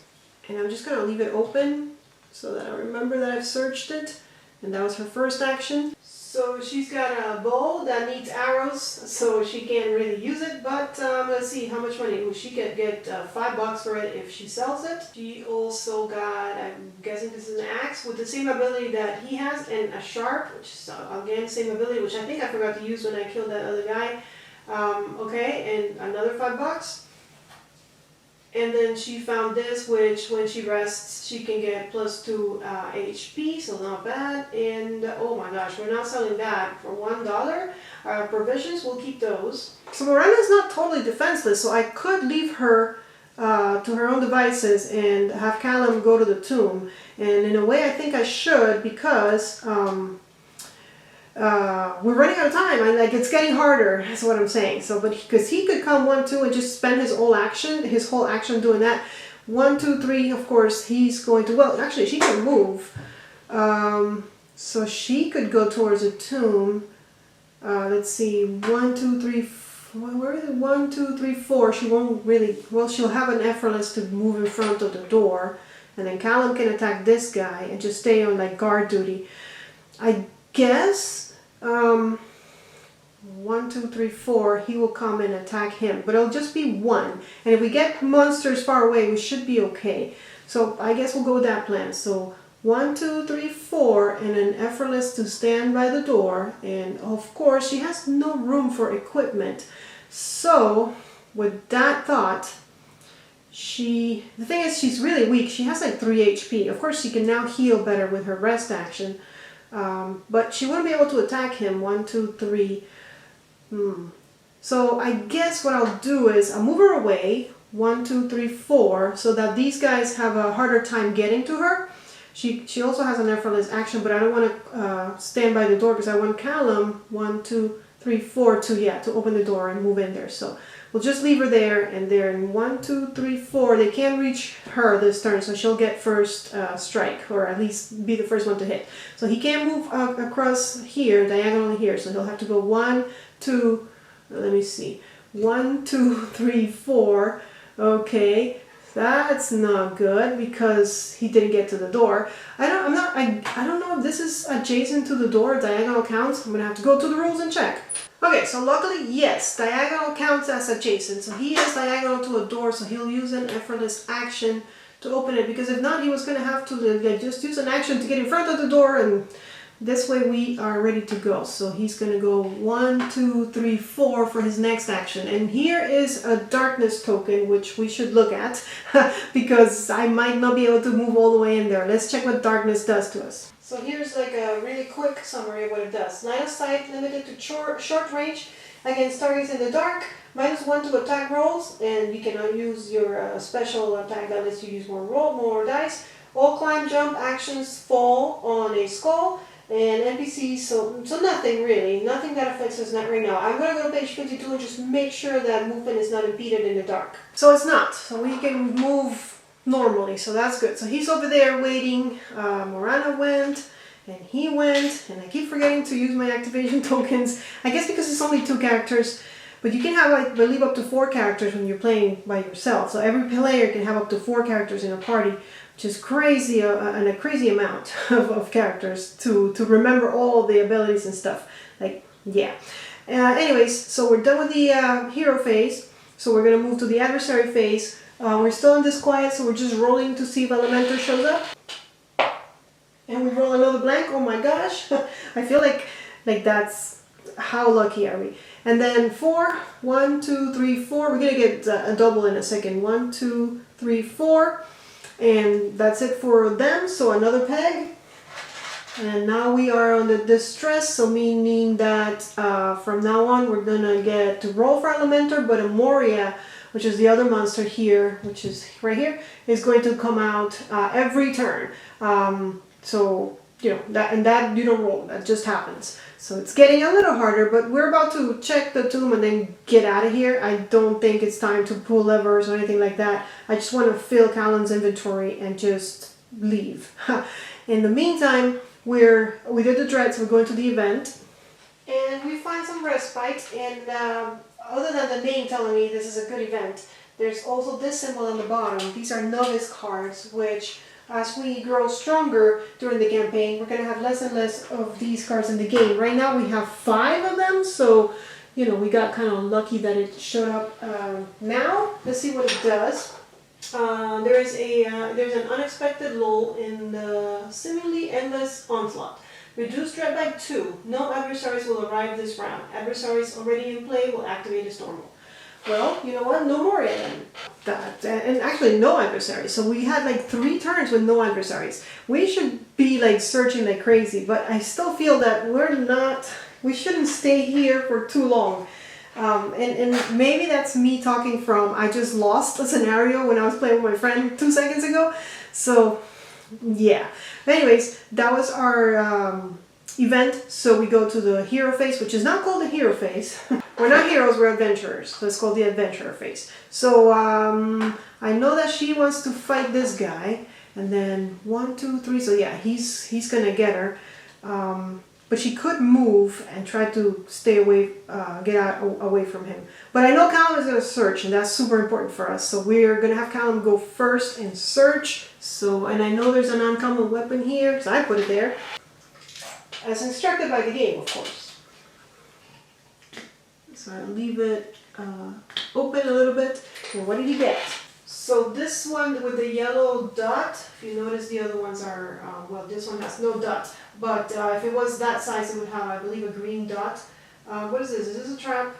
And I'm just going to leave it open so that I remember that I've searched it. And that was her first action. So she's got a bow that needs arrows, so she can't really use it. But let's see how much money. She could get $5 for it if she sells it. She also got, I'm guessing this is an axe with the same ability that he has, and a sharp, which is again same ability, which I think I forgot to use when I killed that other guy. Okay, and another $5. And then she found this, which when she rests, she can get +2 HP, so not bad. And oh my gosh, we're now selling that for $1. Provisions, we'll keep those. So Mirana's not totally defenseless, so I could leave her to her own devices and have Callum go to the tomb. And in a way, I think I should, because we're running out of time, and like it's getting harder. That's what I'm saying. So, but because he could come 1, 2, and just spend his whole action doing that. 1, 2, 3. Of course, he's going to. Well, actually, she can move. So she could go towards a tomb. Let's see. 1, 2, 3. Where is it? 1, 2, 3, 4. She won't really. Well, she'll have an effortless to move in front of the door, and then Callum can attack this guy and just stay on like guard duty. I guess. 1, 2, 3, 4, he will come and attack him, but it'll just be 1, and if we get monsters far away, we should be okay. So I guess we'll go with that plan. So 1, 2, 3, 4, and an effortless to stand by the door. And of course she has no room for equipment, so with that thought, the thing is, she's really weak. She has like 3 HP. Of course she can now heal better with her rest action. But she wouldn't be able to attack him. 1, 2, 3. So I guess what I'll do is I'll move her away. 1, 2, 3, 4, so that these guys have a harder time getting to her. She also has an effortless action, but I don't want to stand by the door because I want Callum 1, 2, 3, 3, 4 to open the door and move in there. So we'll just leave her there, and then 1, 2, 3, 4. They can't reach her this turn, so she'll get first strike, or at least be the first one to hit. So he can't move across here, diagonally here. So he'll have to go 1, 2. Let me see. 1, 2, 3, 4. Okay. That's not good because he didn't get to the door. I don't know if this is adjacent to the door, diagonal counts. I'm gonna have to go to the rules and check. Okay, so luckily, yes, diagonal counts as adjacent. So he is diagonal to a door, so he'll use an effortless action to open it, because if not, he was gonna have to just use an action to get in front of the door, and this way we are ready to go. So he's gonna go 1, 2, 3, 4 for his next action. And here is a darkness token, which we should look at because I might not be able to move all the way in there. Let's check what darkness does to us. So here's like a really quick summary of what it does. Line of sight limited to short range against targets in the dark. -1 to attack rolls, and you cannot use your special attack that lets you use more dice. All climb, jump actions fall on a skull. And NPCs, so nothing really, nothing that affects us right now. I'm going to go to page 52 and just make sure that movement is not impeded in the dark. So it's not, so we can move normally, so that's good. So he's over there waiting. Morana went, and he went, and I keep forgetting to use my activation tokens. I guess because it's only 2 characters, but you can have, I believe, up to 4 characters when you're playing by yourself. So every player can have up to 4 characters in a party, which is crazy, and a crazy amount of characters to remember all the abilities and stuff. Like, yeah. Anyways, so we're done with the hero phase. So we're gonna move to the adversary phase. We're still in disquiet, so we're just rolling to see if Elementor shows up. And we roll another blank. Oh my gosh! I feel like that's, how lucky are we? And then 4, 1, 2, 3, 4. We're gonna get a double in a second. 1, 2, 3, 4. And that's it for them, so another peg. And now we are on the distress, so meaning that from now on we're gonna get to roll for Elementor, but a Moria, which is the other monster here, which is right here, is going to come out every turn. So, you know, that you don't roll, that just happens. So it's getting a little harder, but we're about to check the tomb and then get out of here. I don't think it's time to pull levers or anything like that. I just want to fill Callum's inventory and just leave. In the meantime, we did the dreads, we're going to the event. And we find some respite, and other than the name telling me this is a good event, there's also this symbol on the bottom. These are novice cards, which as we grow stronger during the campaign, we're going to have less and less of these cards in the game. Right now we have 5 of them, so, you know, we got kind of lucky that it showed up now. Let's see what it does. There's an unexpected lull in the seemingly endless onslaught. Reduce dread by 2. No adversaries will arrive this round. Adversaries already in play will activate as normal. Well, you know what? No more then. And actually no adversaries. So we had like 3 turns with no adversaries. We should be like searching like crazy, but I still feel that we shouldn't stay here for too long. And maybe that's me talking from, I just lost a scenario when I was playing with my friend 2 seconds ago. So yeah. Anyways, that was our event. So we go to the hero phase, which is not called the hero phase. We're not heroes, we're adventurers. So it's called the adventurer phase. So I know that she wants to fight this guy. And then 1, 2, 3. So yeah, he's gonna get her. But she could move and try to stay away, get away from him. But I know Callum is going to search, and that's super important for us. So we're going to have Callum go first and search. So, and I know there's an uncommon weapon here, because I put it there. As instructed by the game, of course. So I'll leave it open a little bit. And what did he get? So this one with the yellow dot, if you notice the other ones are, well, this one has no dot. But if it was that size, it would have, I believe, a green dot. What is this? Is this a trap?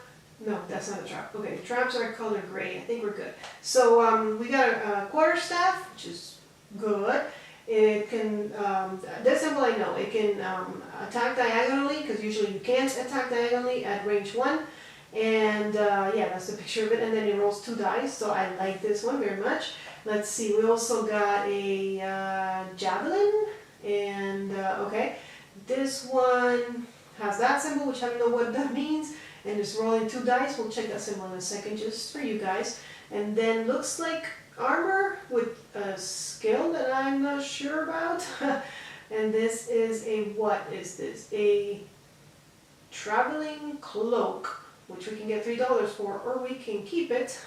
No, that's not a trap. Okay, traps are color gray. I think we're good. So we got a quarterstaff, which is good. It can, this symbol I know, it can attack diagonally, because usually you can't attack diagonally at range 1. And yeah, that's the picture of it. And then it rolls 2 dice, so I like this one very much. Let's see, we also got a javelin. And okay, this one has that symbol, which I don't know what that means, and it's rolling 2 dice. We'll check that symbol in a second just for you guys. And then looks like armor with a skill that I'm not sure about. And this is a, what is this? A traveling cloak, which we can get $3 for, or we can keep it.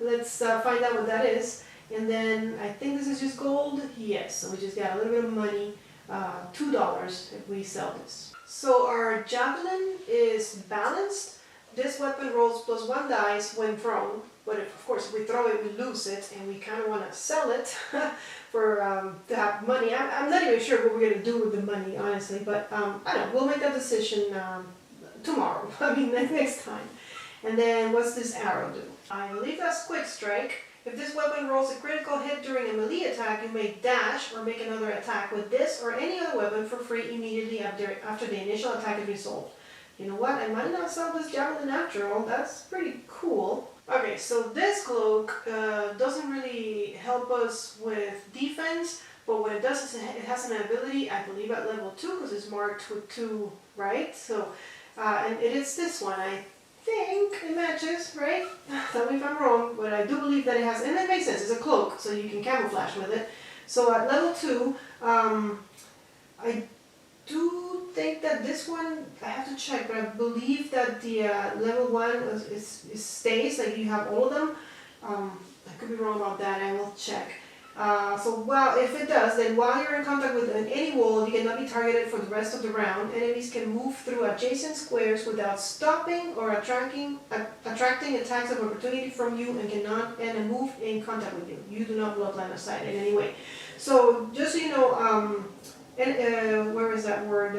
Let's find out what that is. And then I think this is just gold. Yes, so we just got a little bit of money, $2 if we sell this. So our javelin is balanced. This weapon rolls +1 dice when thrown, but of course if we throw it, we lose it, and we kind of want to sell it for to have money. I'm not even sure what we're going to do with the money, honestly, but I don't know. We'll make that decision tomorrow. I mean, next time. And then what's this arrow do? I believe that's quick strike. If this weapon rolls a critical hit during a melee attack, you may dash or make another attack with this or any other weapon for free immediately after the initial attack is resolved. You know what? I might not sell this javelin after all. That's pretty cool. Okay, so this cloak doesn't really help us with defense, but what it does is it has an ability, I believe at level 2, because it's marked with 2, right? So, and it is this one. I think it matches, right? Tell me if I'm wrong, but I do believe that it has, and it makes sense, it's a cloak, so you can camouflage with it. So at level 2, I do think that this one, I have to check, but I believe that the level 1 is stays, like you have all of them. I could be wrong about that, I will check. So well, if it does, then while you're in contact with any wall, you cannot be targeted for the rest of the round. Enemies can move through adjacent squares without stopping or attracting attacks of opportunity from you, and move in contact with you. You do not block line of sight in any way. So just so you know, where is that word?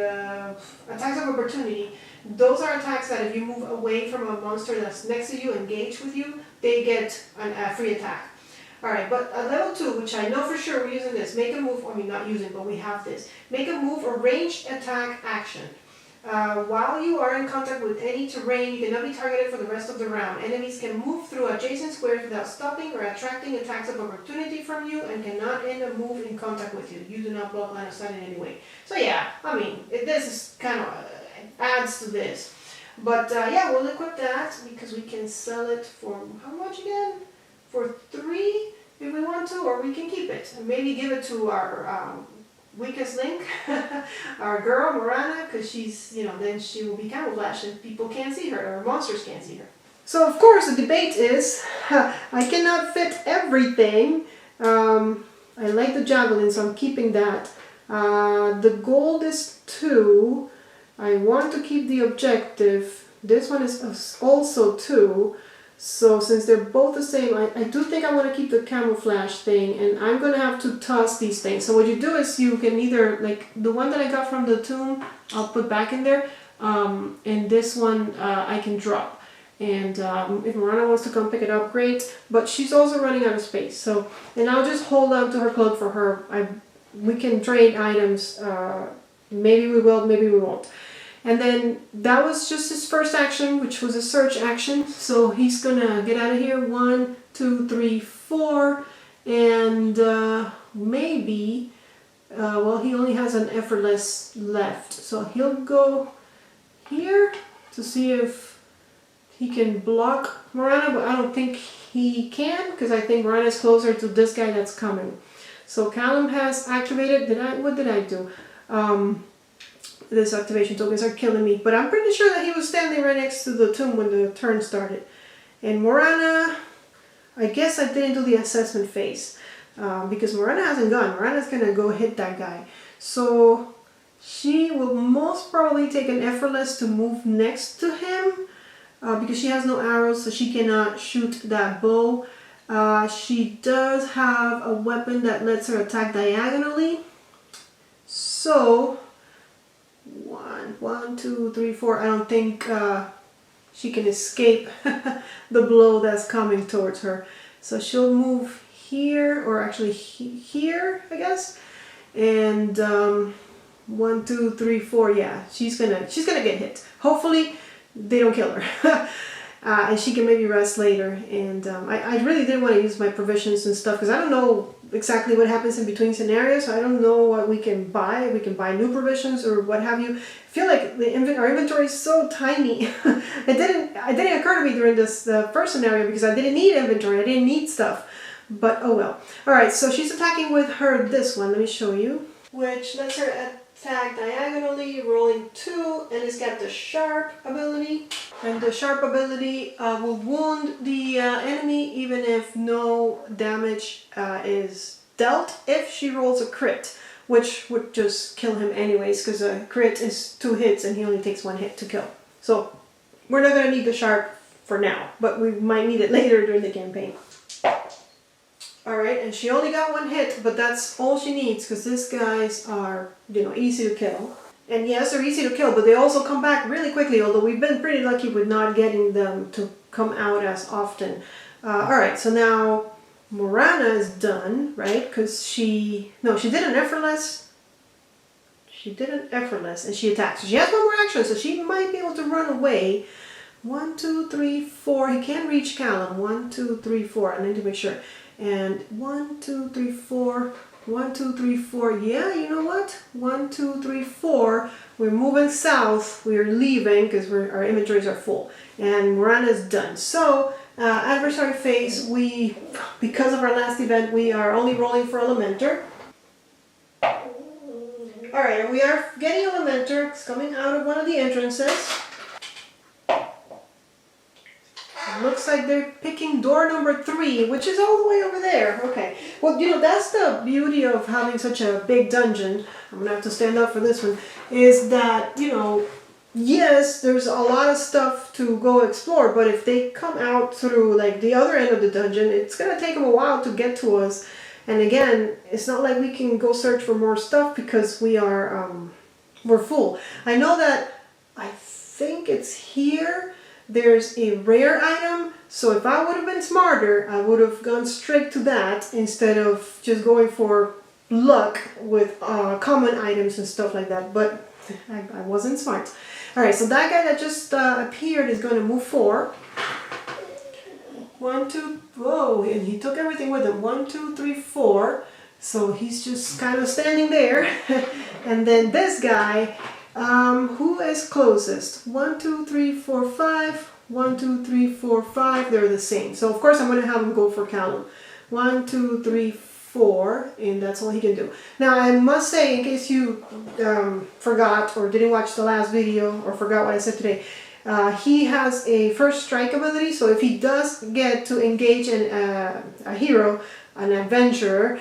Attacks of opportunity. Those are attacks that if you move away from a monster that's next to you, engage with you, they get a free attack. Alright, but at level 2, which I know for sure we're using this, make a move, I mean not using, but we have this. Make a move or ranged attack action. While you are in contact with any terrain, you cannot be targeted for the rest of the round. Enemies can move through adjacent squares without stopping or attracting attacks of opportunity from you, and cannot end a move in contact with you. You do not block line of sight in any way. So yeah, I mean, this is kind of adds to this. But yeah, we'll equip that because we can sell it for how much again? For 3 if we want to, or we can keep it and maybe give it to our weakest link, our girl Morana, because she's, you know, then she will be camouflaged and people can't see her, or monsters can't see her. So of course the debate is, I cannot fit everything. I like the javelin, so I'm keeping that. The gold is 2. I want to keep the objective. This one is also 2. So since they're both the same, I do think I want to keep the camouflage thing, and I'm going to have to toss these things. So what you do is you can either, like the one that I got from the tomb, I'll put back in there, and this one I can drop. And if Morana wants to come pick it up, great, but she's also running out of space. So, and I'll just hold on to her cloak for her. We can trade items, maybe we will, maybe we won't. And then that was just his first action, which was a search action. So he's gonna get out of here. 1, 2, 3, 4, and maybe, well, he only has an effortless left. So he'll go here to see if he can block Morana, but I don't think he can, because I think Morana is closer to this guy that's coming. So Callum has activated. What did I do? This activation tokens are killing me, but I'm pretty sure that he was standing right next to the tomb when the turn started. And Morana, I guess I didn't do the assessment phase because Morana hasn't gone. Morana's gonna go hit that guy. So she will most probably take an effortless to move next to him because she has no arrows, so she cannot shoot that bow. She does have a weapon that lets her attack diagonally. So 1, 2, 3, 4. I don't think she can escape the blow that's coming towards her. So she'll move here, or actually here, I guess. And 1, 2, 3, 4. Yeah, she's gonna get hit. Hopefully, they don't kill her. and she can maybe rest later. And I really did want to use my provisions and stuff because I don't know exactly what happens in between scenarios. So I don't know what we can buy. We can buy new provisions or what have you. I feel like our inventory is so tiny. It didn't occur to me during this first scenario because I didn't need inventory. I didn't need stuff. But oh well. Alright, so she's attacking with this one. Let me show you. Which lets her attack diagonally, rolling 2, and it's got the sharp ability. And the sharp ability will wound the enemy even if no damage is dealt if she rolls a crit, which would just kill him anyways because a crit is 2 hits and he only takes 1 hit to kill. So we're not going to need the sharp for now, but we might need it later during the campaign. Alright, and she only got 1 hit, but that's all she needs because these guys are, easy to kill. And yes, they're easy to kill, but they also come back really quickly, although we've been pretty lucky with not getting them to come out as often. Alright, so now Morana is done, right? Because she did an effortless. She did an effortless, and she attacks. So she has 1 more action, so she might be able to run away. 1, 2, 3, 4. He can reach Callum. 1, 2, 3, 4. I need to make sure. And 1, 2, 3, 4, 1, 2, 3, 4. Yeah, you know what? 1, 2, 3, 4. We're moving south. We're leaving because our inventories are full. And Morana's done. So, adversary phase, because of our last event, we are only rolling for Elementer. Alright, and we are getting Elementer. It's coming out of one of the entrances. It looks like they're picking door number 3, which is all the way over there. Okay. Well, that's the beauty of having such a big dungeon. I'm going to have to stand up for this one. Is that, yes, there's a lot of stuff to go explore, but if they come out through, like, the other end of the dungeon, it's going to take them a while to get to us. And again, it's not like we can go search for more stuff because we're full. I know that, I think it's here. There's a rare item, so if I would have been smarter, I would have gone straight to that instead of just going for luck with common items and stuff like that, but I wasn't smart. Alright, so that guy that just appeared is going to move 4. 1, 2, whoa, and he took everything with him. 1, 2, 3, 4, so he's just kind of standing there. And then this guy, who is closest? 1, 2, 3, 4, 5. 1, 2, 3, 4, 5. They're the same. So of course I'm going to have him go for Callum. 1, 2, 3, 4, and that's all he can do. Now I must say, in case you forgot or didn't watch the last video or forgot what I said today, he has a first strike ability. So if he does get to engage a hero, an adventurer,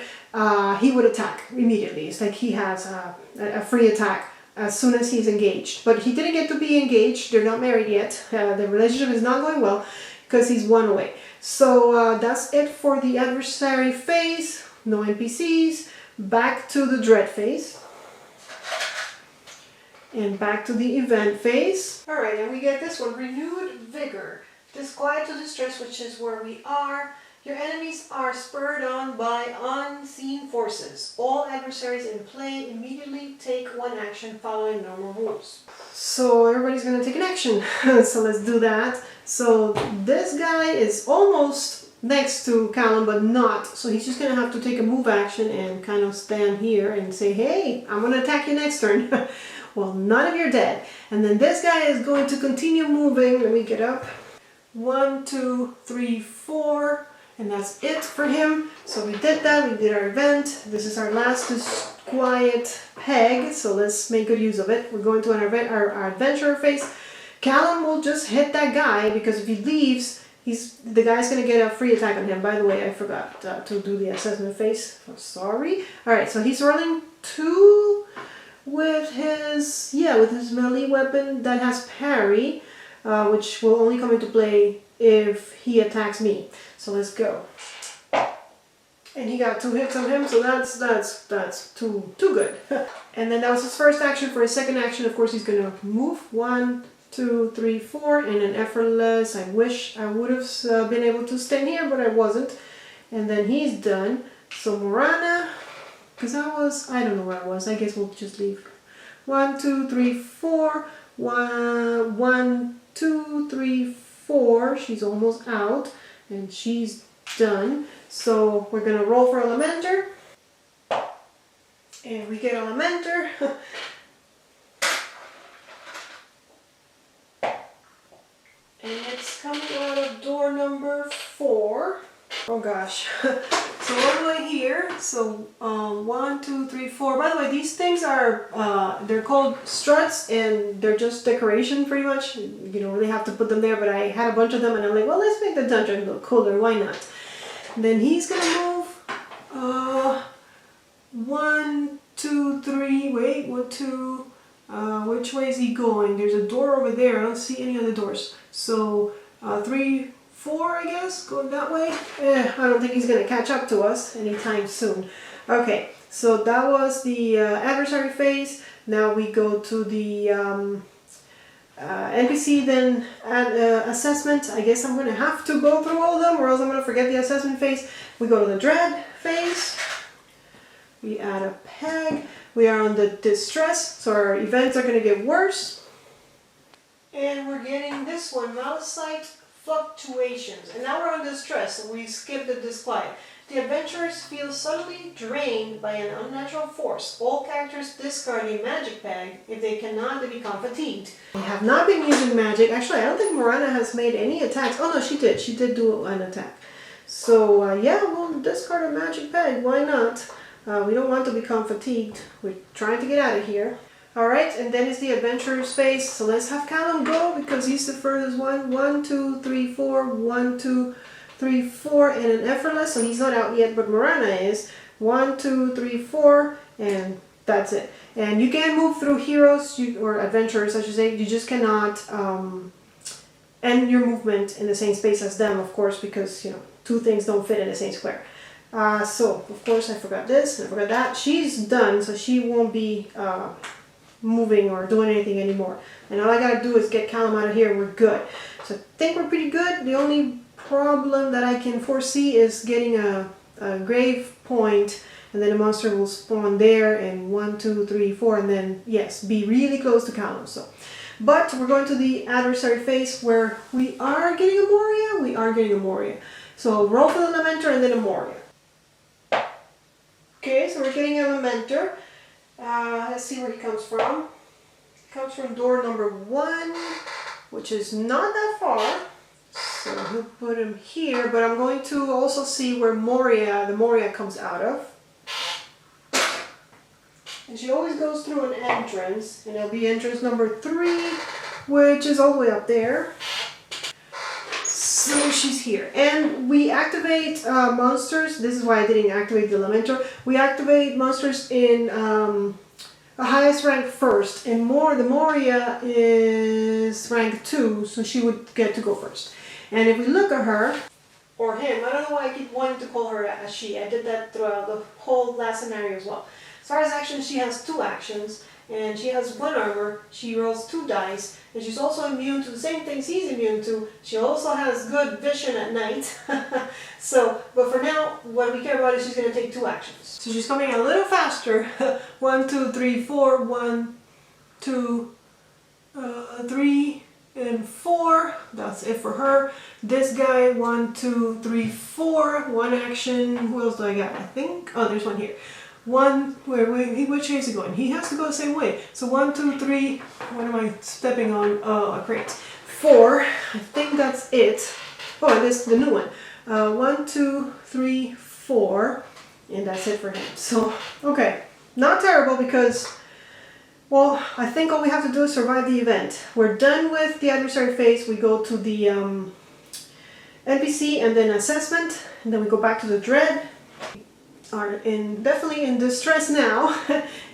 he would attack immediately. It's like he has a free attack as soon as he's engaged. But he didn't get to be engaged. They're not married yet. The relationship is not going well because he's 1 away. So that's it for the adversary phase. No NPCs. Back to the dread phase. And back to the event phase. Alright, and we get this one. Renewed Vigor. Disquiet to distress, which is where we are. Your enemies are spurred on by unseen forces. All adversaries in play immediately take 1 action following normal rules. So everybody's going to take an action. So let's do that. So this guy is almost next to Callum, but not. So he's just going to have to take a move action and kind of stand here and say, hey, I'm going to attack you next turn. Well, none of you are dead. And then this guy is going to continue moving. Let me get up. 1, 2, 3, 4. And that's it for him. So we did that, we did our event. This is our last quiet peg, so let's make good use of it. We're going to our adventurer phase. Callum will just hit that guy because if he leaves, the guy's going to get a free attack on him. By the way, I forgot to do the assessment phase. I'm sorry. Alright, so he's rolling 2 with his melee weapon that has parry, which will only come into play if he attacks me. So let's go. And he got 2 hits on him, so that's too good. And then that was his first action. For his second action, of course, he's gonna move 1, 2, 3, 4, and an effortless. I wish I would have been able to stand here, but I wasn't. And then he's done. So Morana, because I don't know where I was. I guess we'll just leave. 1, 2, 3, 4. 1, 2, 3, 4. She's almost out and she's done. So we're gonna roll for Elementer. And we get Elementer. And it's coming out of door number 4. Oh gosh. So all the way here. So 1, 2, 3, 4. By the way, these things are they're called struts, and they're just decoration pretty much. You don't really have to put them there, but I had a bunch of them, and I'm like, well, let's make the dungeon look cooler. Why not? And then he's gonna move 1, 2, 3. Wait, 1, 2. Which way is he going? There's a door over there. I don't see any other doors. So 3, 4, I guess, going that way. I don't think he's going to catch up to us anytime soon. Okay, so that was the adversary phase. Now we go to the NPC, then assessment. I guess I'm going to have to go through all of them, or else I'm going to forget the assessment phase. We go to the dread phase. We add a peg. We are on the distress, so our events are going to get worse. And we're getting this one, Malicite Fluctuations. And now we're on distress, so we skipped the disquiet. The adventurers feel suddenly drained by an unnatural force. All characters discard a magic bag. If they cannot, they become fatigued. They have not been using magic. Actually, I don't think Morana has made any attacks. Oh no, she did. She did do an attack. So yeah, we'll discard a magic bag. Why not? We don't want to become fatigued. We're trying to get out of here. Alright, and then is the adventurer's phase. So let's have Callum go because he's the furthest one. 1, 2, 3, 4. 1, 2, 3, 4. And an effortless. So he's not out yet, but Morana is. 1, 2, 3, 4. And that's it. And you can move through heroes, or adventurers, I should say. You just cannot end your movement in the same space as them, of course, because, you know, two things don't fit in the same square. So, of course, I forgot this and I forgot that. She's done, so she won't be moving or doing anything anymore. And all I gotta do is get Callum out of here and we're good. So I think we're pretty good. The only problem that I can foresee is getting a grave point, and then a monster will spawn there, and 1, 2, 3, 4, and then, yes, be really close to Callum. So, but we're going to the adversary phase where we are getting a Moria. We are getting a Moria. So roll for the Elementer and then a Moria. Okay, so we're getting a Elementer. Let's see where he comes from. He comes from door number 1, which is not that far. So we'll put him here, but I'm going to also see where the Moria comes out of. And she always goes through an entrance, and it'll be entrance number 3, which is all the way up there. So she's here, and we activate monsters. This is why I didn't activate the Elementer. We activate monsters in the highest rank first, and the Moria is rank 2, so she would get to go first. And if we look at her, or him, I don't know why I keep wanting to call her a she. I did that throughout the whole last scenario as well. As far as actions, she has 2 actions. And she has 1 armor, she rolls 2 dice, and she's also immune to the same things he's immune to. She also has good vision at night. So, but for now, what we care about is she's going to take 2 actions. So she's coming a little faster. 1, 2, 3, 4. 1, 2, 3, and 4. That's it for her. This guy, 1, 2, 3, 4. 1 action. Who else do I got? I think. Oh, there's one here. 1, which way is he going? He has to go the same way. So 1, 2, 3, what am I stepping on? Oh, a crate. 4, I think that's it. Oh, and this is the new one. 1, 2, 3, 4, and that's it for him. So, okay, not terrible because, well, I think all we have to do is survive the event. We're done with the adversary phase. We go to the NPC and then assessment, and then we go back to the dread. Are definitely in distress now.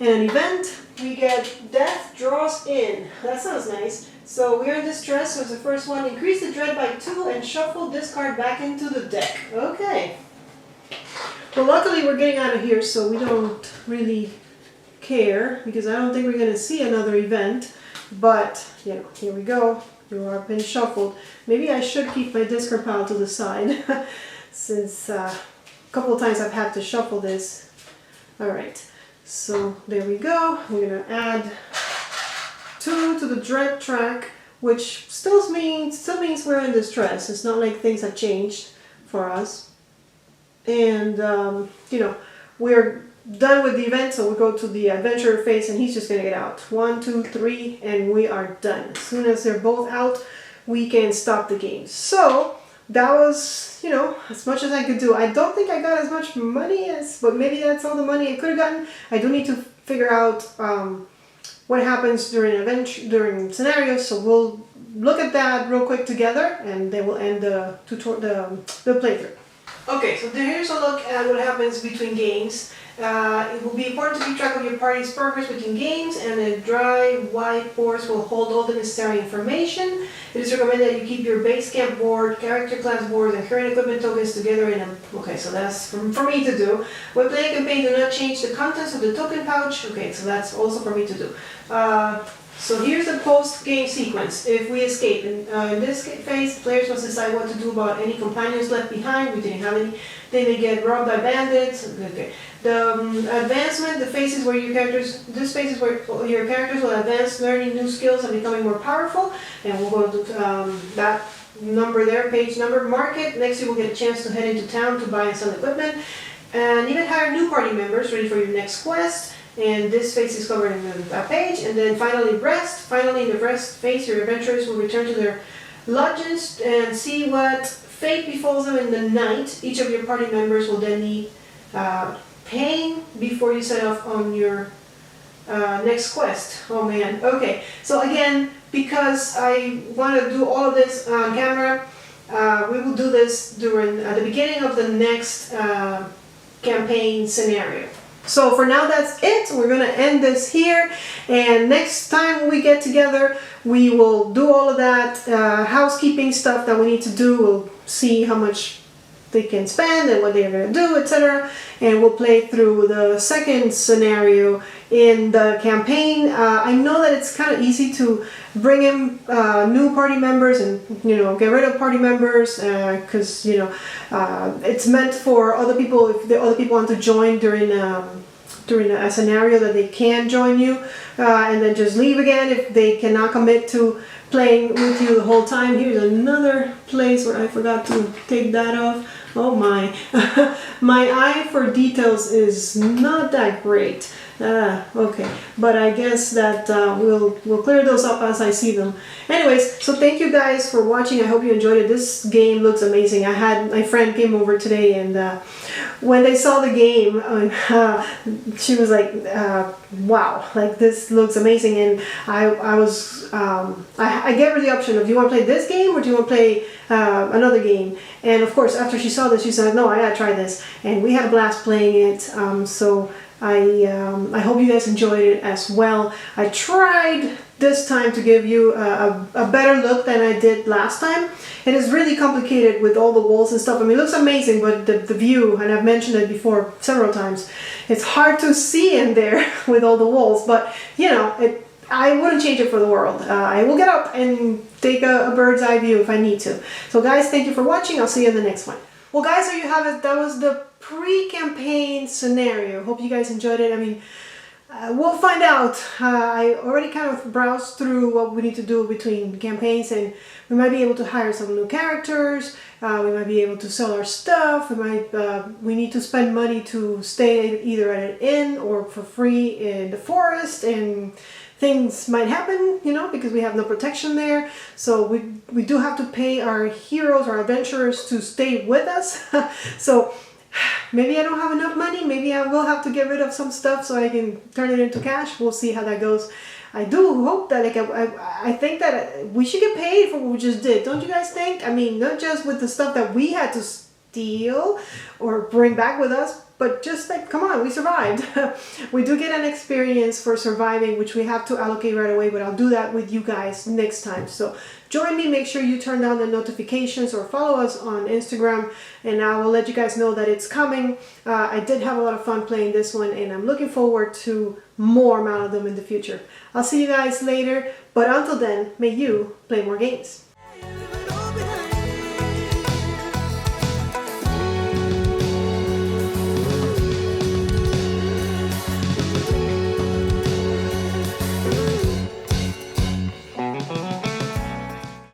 And an event, we get death draws in. That sounds nice. So we are in distress, so it's the first one. Increase the dread by 2 and shuffle this card back into the deck. Okay. Well, luckily we're getting out of here, so we don't really care, because I don't think we're going to see another event. But, you know, here we go. You have been shuffled. Maybe I should keep my discard pile to the side, since couple of times I've had to shuffle this. Alright, so there we go. We're going to add 2 to the dread track, which still means we're in distress. It's not like things have changed for us. And, you know, we're done with the event, so we go to the adventurer phase, and he's just gonna get out. 1, 2, 3, and we are done. As soon as they're both out, we can stop the game. So that was, you know, as much as I could do. I don't think I got as much money as, but maybe that's all the money I could have gotten. I do need to figure out what happens during scenarios, so we'll look at that real quick together, and then we'll end the playthrough. Okay, so here's a look at what happens between games. It will be important to keep track of your party's progress between games, and a dry whiteboard will hold all the necessary information. It is recommended that you keep your base camp board, character class boards, and current equipment tokens together in a... Okay, so that's for me to do. When playing a campaign, do not change the contents of the token pouch. Okay, so that's also for me to do. So here's the post-game sequence. If we escape, in this phase, players must decide what to do about any companions left behind. We didn't have any. They may get robbed by bandits. Okay. The advancement, the phases where your characters, this phase is where your characters will advance, learning new skills and becoming more powerful. And we'll go to that number there, page number, mark it. Next you will get a chance to head into town to buy and sell equipment. And even hire new party members ready for your next quest. And this phase is covered in that page. And then finally rest. Finally in the rest phase, your adventurers will return to their lodges and see what fate befalls them in the night. Each of your party members will then need paying before you set off on your next quest. Oh man, okay. So again, because I want to do all of this on camera, we will do this during the beginning of the next campaign scenario. So for now that's it. We're going to end this here, and next time we get together we will do all of that housekeeping stuff that we need to do. We'll see how much they can spend and what they're going to do, etc. And we'll play through the second scenario in the campaign. I know that it's kind of easy to bring in new party members and, you know, get rid of party members because, you know, it's meant for other people, if the other people want to join during a scenario, that they can join you and then just leave again if they cannot commit to playing with you the whole time. Here's another place where I forgot to take that off. Oh my, my eye for details is not that great. Okay, but I guess that we'll clear those up as I see them. Anyways, so thank you guys for watching. I hope you enjoyed it. This game looks amazing. I had my friend came over today, and when they saw the game, she was like, wow, like this looks amazing. And I gave her the option of, do you want to play this game or do you want to play another game? And of course, after she saw this, she said, no, I gotta try this. And we had a blast playing it. So I hope you guys enjoyed it as well. I tried this time to give you a better look than I did last time. It is really complicated with all the walls and stuff. I mean, it looks amazing, but the view, and I've mentioned it before several times, it's hard to see in there with all the walls. But, you know, I wouldn't change it for the world. I will get up and take a bird's eye view if I need to. So guys, thank you for watching. I'll see you in the next one. Well guys, there you have it. That was the pre-campaign scenario. Hope you guys enjoyed it. I mean, we'll find out. I already kind of browsed through what we need to do between campaigns, and we might be able to hire some new characters. We might be able to sell our stuff. We need to spend money to stay either at an inn or for free in the forest, and things might happen, you know, because we have no protection there. So we do have to pay our heroes, our adventurers, to stay with us. So maybe I don't have enough money. Maybe I will have to get rid of some stuff so I can turn it into cash. We'll see how that goes. I do hope that, like, I think that we should get paid for what we just did. Don't you guys think? I mean, not just with the stuff that we had to steal or bring back with us, but just like, come on, we survived. We do get an experience for surviving, which we have to allocate right away, but I'll do that with you guys next time. So join me, make sure you turn down the notifications or follow us on Instagram, and I will let you guys know that it's coming. I did have a lot of fun playing this one, and I'm looking forward to more Maladum in the future. I'll see you guys later, but until then, may you play more games.